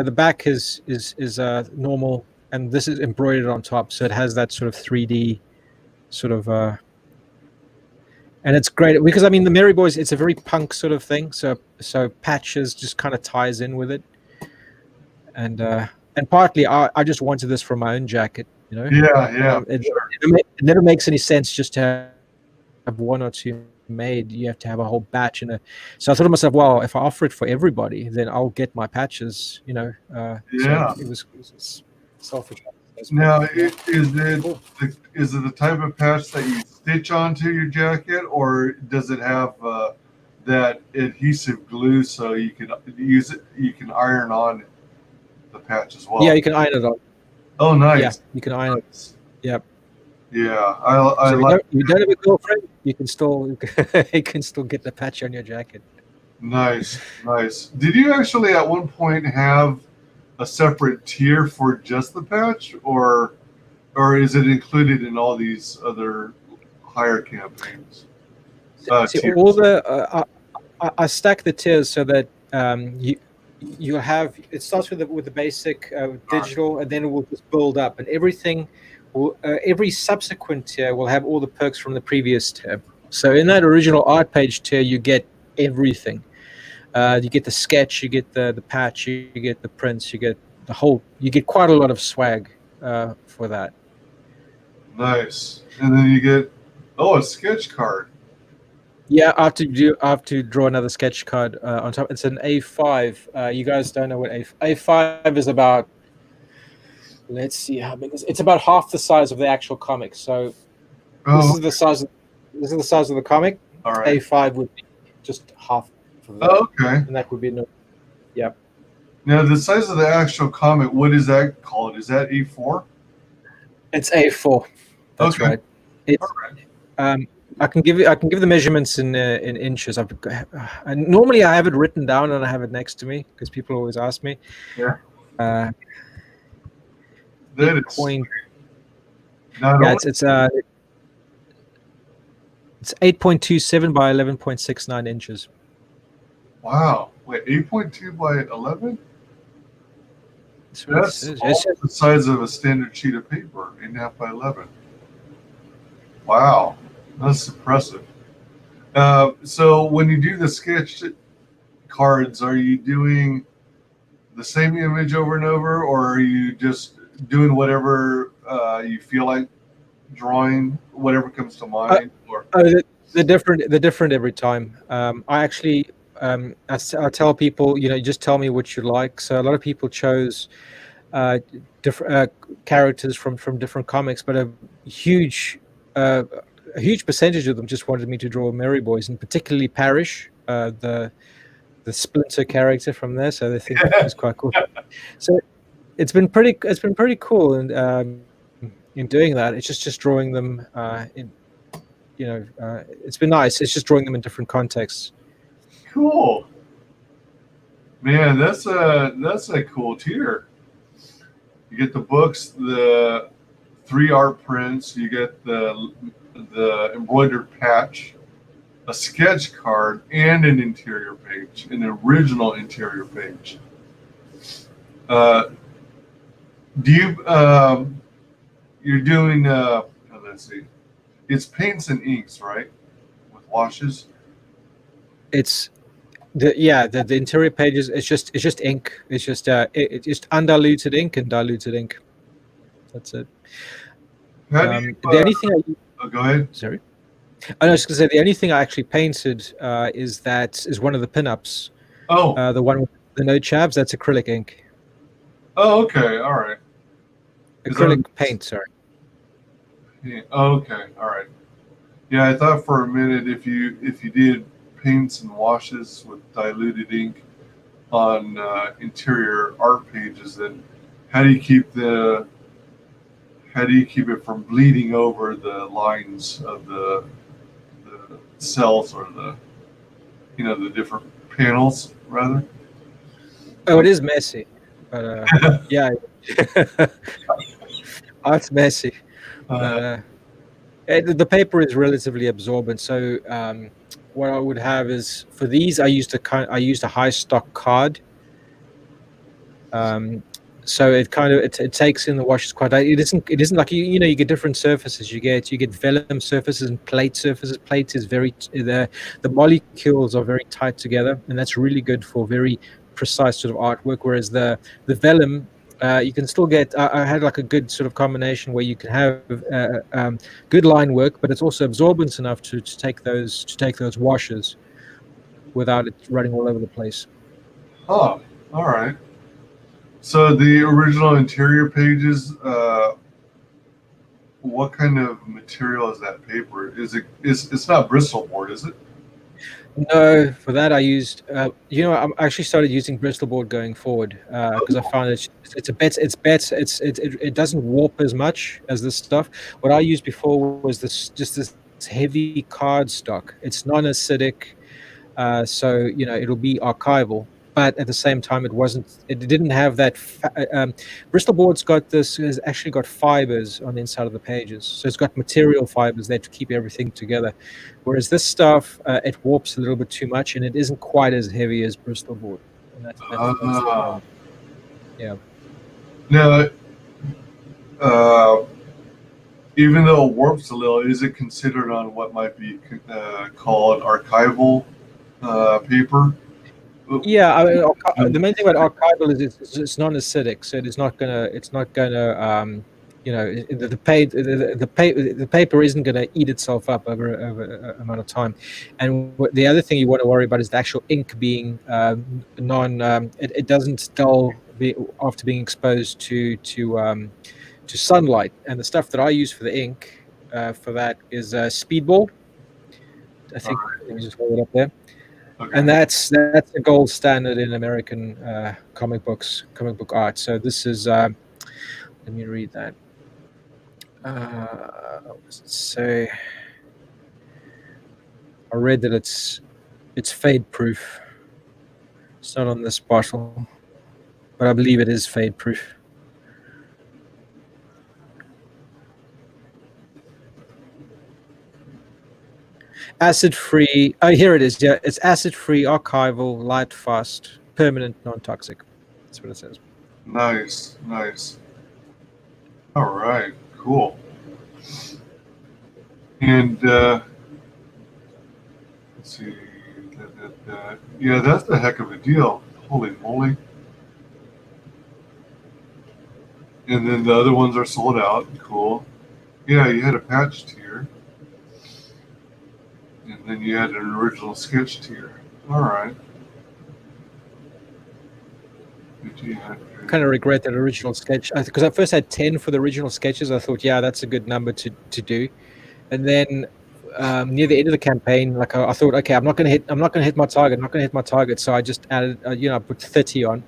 the back is normal, and this is embroidered on top, so it has that sort of 3D sort of. And it's great because, I mean, the Mary Boys, it's a very punk sort of thing. So patches just kind of ties in with it, and partly I just wanted this for my own jacket, you know. Yeah. It never makes any sense just to have 1 or 2 made. You have to have a whole batch so I thought to myself, well, if I offer it for everybody, then I'll get my patches, you know. Yeah. So it was selfish. Now, is it the type of patch that you stitch onto your jacket, or does it have that adhesive glue so you can use it? You can iron on the patch as well. Yeah, you can iron it on. Oh, nice. Yeah, you can iron it. Yep. Yeah, I So like. you don't have a girlfriend, you can still get the patch on your jacket. Nice. Did you actually at one point have a separate tier for just the patch, or is it included in all these other higher campaigns? See, all the I stack the tiers so that you have, it starts with the basic digital, and then it will just build up, and everything will, every subsequent tier will have all the perks from the previous tier. So in that original art page tier, you get everything. You get the sketch, you get the patch, you get the prints, you get quite a lot of swag for that. Nice. And then you get a sketch card. Yeah, I have to draw another sketch card on top. It's an A5. You guys don't know what A5 is about. let's see how big it's about half the size of the actual comic. So Oh, this is the size of the comic. all right. A5 would be just half of that, Oh, okay. and that would be no. Yeah, Now the size of the actual comic, what is that called? Is that A4? it's A4. That's Okay. right. It's All right. I can give the measurements in inches. Normally I have it written down and I have it next to me because people always ask me. Yeah. Uh, That is point. not Yeah, only- it's 8.27 by 11.69 inches. wow. Wait, 8.2 by 11? That's what it That's says. almost the size of a standard sheet of paper, 8.5 by 11. Wow, that's impressive. So when you do the sketch cards, are you doing the same image over and over, or are you just doing whatever you feel like drawing, whatever comes to mind? Or They're different every time. I actually I tell people, just tell me what you like. So a lot of people chose different characters from different comics, but uh, a huge percentage of them just wanted me to draw Merry Boys, and particularly Parrish, the Splinter character from there. So they think he's quite cool. So it's been pretty cool, and in doing that, it's just drawing them it's been nice. It's just drawing them in different contexts. cool, man. That's a cool tier. You get the books, the 3 art prints. You get the embroidered patch, a sketch card, and an interior page, an original interior page. Do you you're doing let's see, it's paints and inks, right? With washes. It's the interior pages. It's just ink. It's just undiluted ink and diluted ink. That's it. How do you, The only thing go ahead. sorry, I was going to say the only thing I actually painted is one of the pinups. Oh, The one with the no chabs. That's acrylic ink. oh, okay, all right. Is that- Acrylic paint. Sorry. Yeah, okay, all right. Yeah, I thought for a minute if you did paints and washes with diluted ink on interior art pages, then how do you keep it from bleeding over the lines of the cells, or the different panels rather? Oh, it is messy, but yeah, it's messy. But the paper is relatively absorbent, so what I would have is for these I used a high stock card. So it kind of it takes in the washes quite. It isn't like you get different surfaces. You get vellum surfaces and plate surfaces. Plate is the molecules are very tight together, and that's really good for very precise sort of artwork. Whereas the vellum, you can still get. I had like a good sort of combination where you can have good line work, but it's also absorbent enough to take those washes without it running all over the place. Oh, all right. So the original interior pages, what kind of material is that paper? It's not Bristol board, is it? No, for that I used. I actually started using Bristol board going forward because I found it doesn't warp as much as this stuff. What I used before was this heavy cardstock. It's non-acidic, so it'll be archival. But at the same time, it didn't have that. Bristol board's has actually got fibers on the inside of the pages, so it's got material fibers there to keep everything together. Whereas this stuff, it warps a little bit too much, and it isn't quite as heavy as Bristol board. And that's the problem. Yeah. Now, even though it warps a little, is it considered on what might be called archival paper? Yeah, the main thing about archival is it's non-acidic, so it's not gonna the paper isn't gonna eat itself up over an amount of time. And the other thing you want to worry about is the actual ink being it doesn't dull after being exposed to sunlight. And the stuff that I use for the ink for that is Speedball. I think let me just hold it up there. Okay. And that's the gold standard in American comic book art. So this is let me read that. What does it say? I read that it's fade proof. It's not on this bottle, but I believe it is fade proof. Acid free. Oh, here it is. Yeah, it's acid free, archival, light fast, permanent, non-toxic. That's what it says. Nice, nice. All right, cool. And let's see. Yeah, that's a heck of a deal. Holy moly. And then the other ones are sold out. Cool. Yeah, you had a patch tier. And then you had an original sketch tier. All right. Kind of regret that original sketch because I first had 10 for the original sketches. I thought, yeah, that's a good number to do. And then near the end of the campaign, like I thought, okay, I'm not going to hit my target. So I just added, I put 30 on,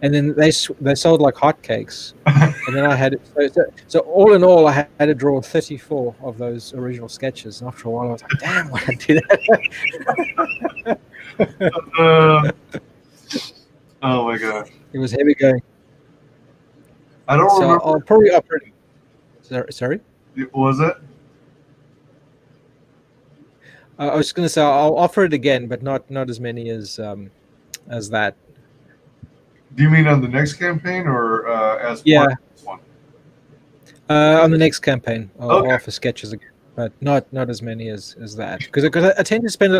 and then they sold like hotcakes. And then I had so all in all, I had to draw 34 of those original sketches. And after a while, I was like, damn, why did I do that? Oh my gosh. It was heavy going. I don't remember. I'll probably offer it. Sorry? Was it? I was going to say I'll offer it again, but not as many as that. Do you mean on the next campaign or as Yeah. part of this one? On the next campaign, I'll Okay. offer sketches again, but not as many as that. Because I tend to spend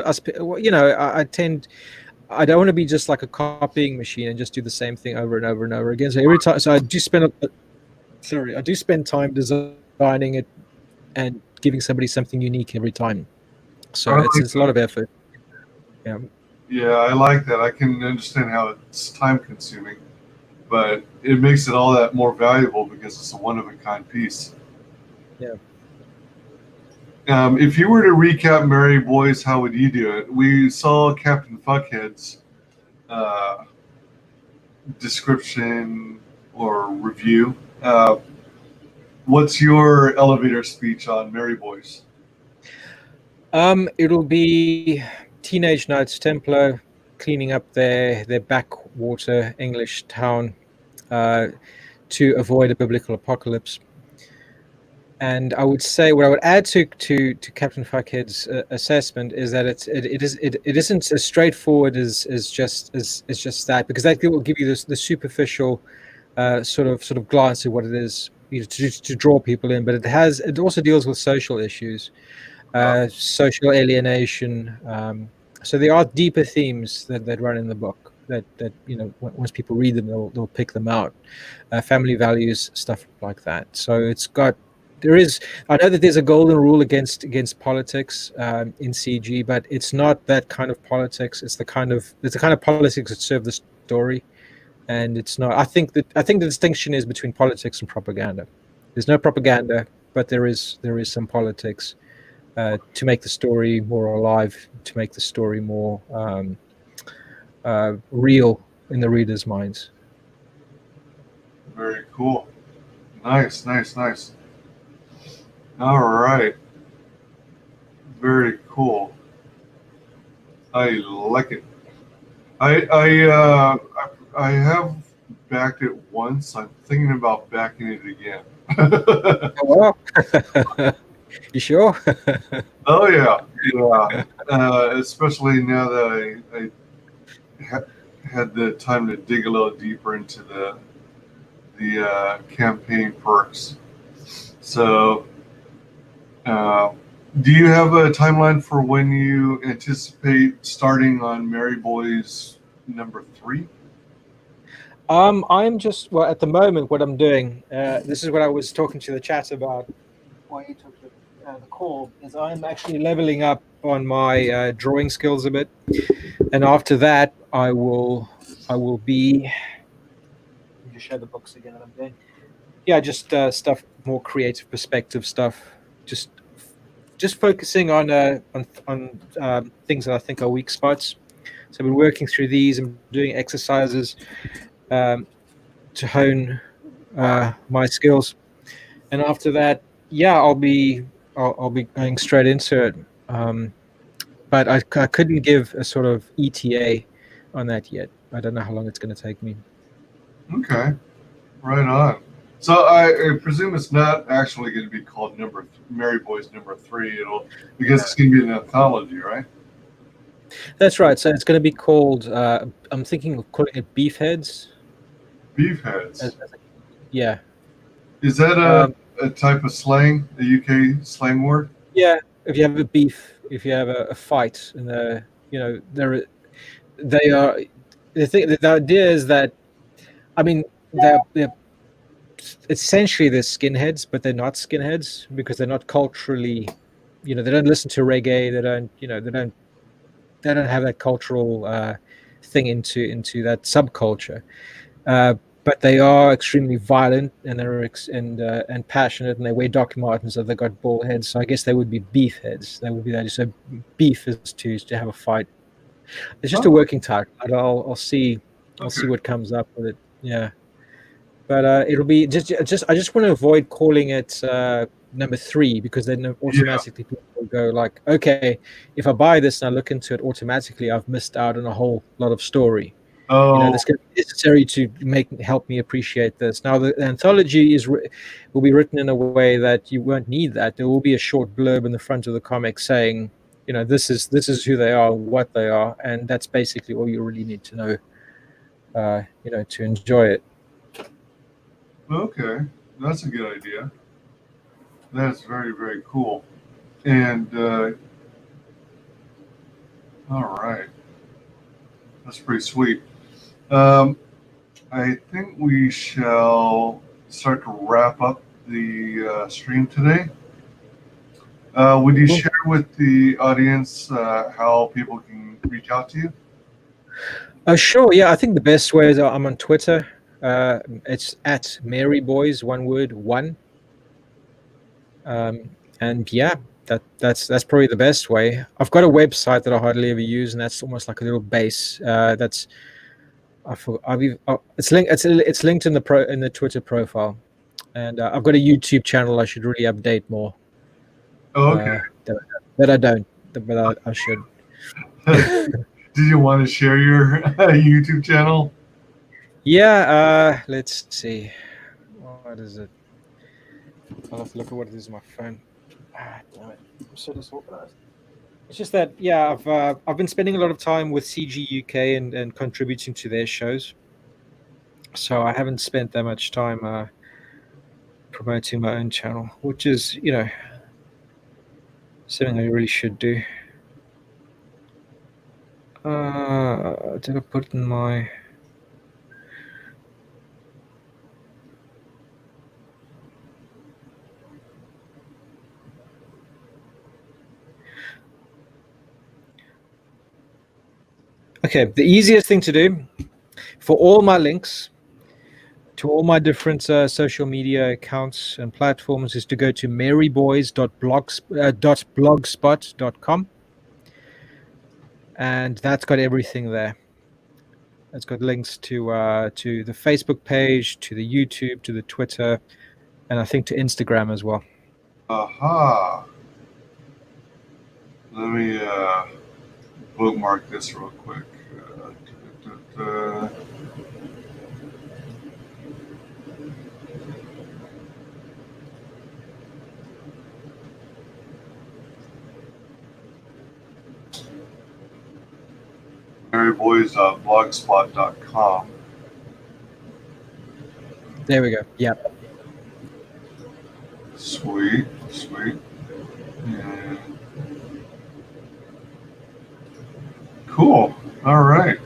I don't want to be just like a copying machine and just do the same thing over and over and over again. So every time, I do spend time designing it and giving somebody something unique every time. So it's a lot of effort. Yeah. Yeah, I like that. I can understand how it's time consuming, but it makes it all that more valuable because it's a one of a kind piece. Yeah. If you were to recap Merry Boys, how would you do it? We saw Captain Fuckhead's description or review. What's your elevator speech on Merry Boys? It'll be teenage Knights Templar cleaning up their backwater English town to avoid a biblical apocalypse. And I would say what I would add to Captain Fuckhead's assessment is that it isn't as straightforward as just that, because that will give you the superficial sort of glance at what it is, to draw people in, but it also deals with social issues, social alienation. So there are deeper themes that run in the book that once people read them, they'll pick them out. Family values, stuff like that. So I know that there's a golden rule against politics in CG, but it's not that kind of politics. It's the kind of politics that serve the story, and it's not. I think the distinction is between politics and propaganda. There's no propaganda, but there is some politics to make the story more alive, to make the story more real in the reader's minds. Very cool. Nice. All right. Very cool. I like it. I have backed it once. I'm thinking about backing it again. Oh, wow. You sure? Oh yeah. Especially now that I had the time to dig a little deeper into the campaign perks. So, do you have a timeline for when you anticipate starting on Merry Boys number 3? I'm just at the moment what I'm doing. This is what I was talking to the chat about. Why you took the call is I'm actually leveling up on my drawing skills a bit, and after that I will be show the books again that I'm doing. Yeah, just stuff, more creative perspective stuff. Just focusing on things that I think are weak spots. So I've been working through these and doing exercises to hone my skills. And after that, yeah, I'll be going straight into it. But I couldn't give a sort of ETA on that yet. I don't know how long it's going to take me. Okay, right on. So I presume it's not actually going to be called Mary Boys #3. It'll because it's going to be an anthology, right? That's right. So it's going to be called. I'm thinking of calling it Beef Heads. Beef heads. Yeah. Is that a type of slang, a UK slang word? Yeah. If you have a beef, if you have a fight, and they are. The idea is that, I mean, they're essentially they're skinheads, but they're not skinheads because they're not culturally, they don't listen to reggae. They don't have that cultural thing into that subculture. But they are extremely violent, and and passionate, and they wear Doc Martens, so they've got bald heads. So I guess they would be beef heads. They would be that. So beef is to have a fight. It's just a working title. I'll see. I'll see what comes up with it. Yeah. But it'll be just. I just want to avoid calling it #3 because then automatically people will go like, okay, if I buy this and I look into it, automatically I've missed out on a whole lot of story. Oh, That's going to be necessary to help me appreciate this. Now the anthology will be written in a way that you won't need that. There will be a short blurb in the front of the comic saying, this is who they are, what they are, and that's basically all you really need to know, to enjoy it. okay. That's a good idea. That's very, very cool. And, all right. That's pretty sweet. I think we shall start to wrap up the stream today. Would you share with the audience how people can reach out to you? Sure. Yeah, I think the best way is I'm on Twitter. It's at Mary Boys, one word, one. And yeah, that's probably the best way. I've got a website that I hardly ever use, and that's almost like a little base. It's linked. It's linked in the Twitter profile, and I've got a YouTube channel. I should really update more. Oh, okay. That I don't, but I should. Did you want to share your YouTube channel? Yeah. Let's see. What is it? I'll have to look at what it is on my phone. Damn it! I'm so disorganized. It's just that, yeah, I've been spending a lot of time with CG UK and contributing to their shows, so I haven't spent that much time promoting my own channel, which is something I really should do. Did I put it in my? Okay, the easiest thing to do for all my links to all my different social media accounts and platforms is to go to maryboys.blogspot.com, and that's got everything there. It's got links to the Facebook page, to the YouTube, to the Twitter, and I think to Instagram as well. Aha. Let me bookmark this real quick. maryboys.blogspot.com. There we go. Yep. Sweet. And cool. All right.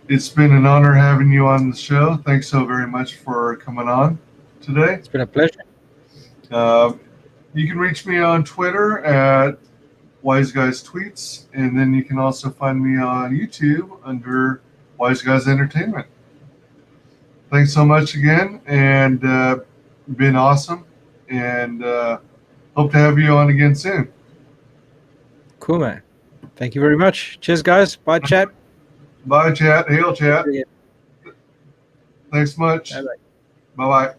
It's been an honor having you on the show. Thanks so very much for coming on today. It's been a pleasure. You can reach me on Twitter at WyzGyz Tweets, and then you can also find me on YouTube under WyzGyz Entertainment. Thanks so much again, and been awesome, and hope to have you on again soon. Cool, man. Thank you very much. Cheers, guys. Bye, chat. Bye, chat. Hail, chat. Yeah. Thanks much. Bye-bye. Bye-bye.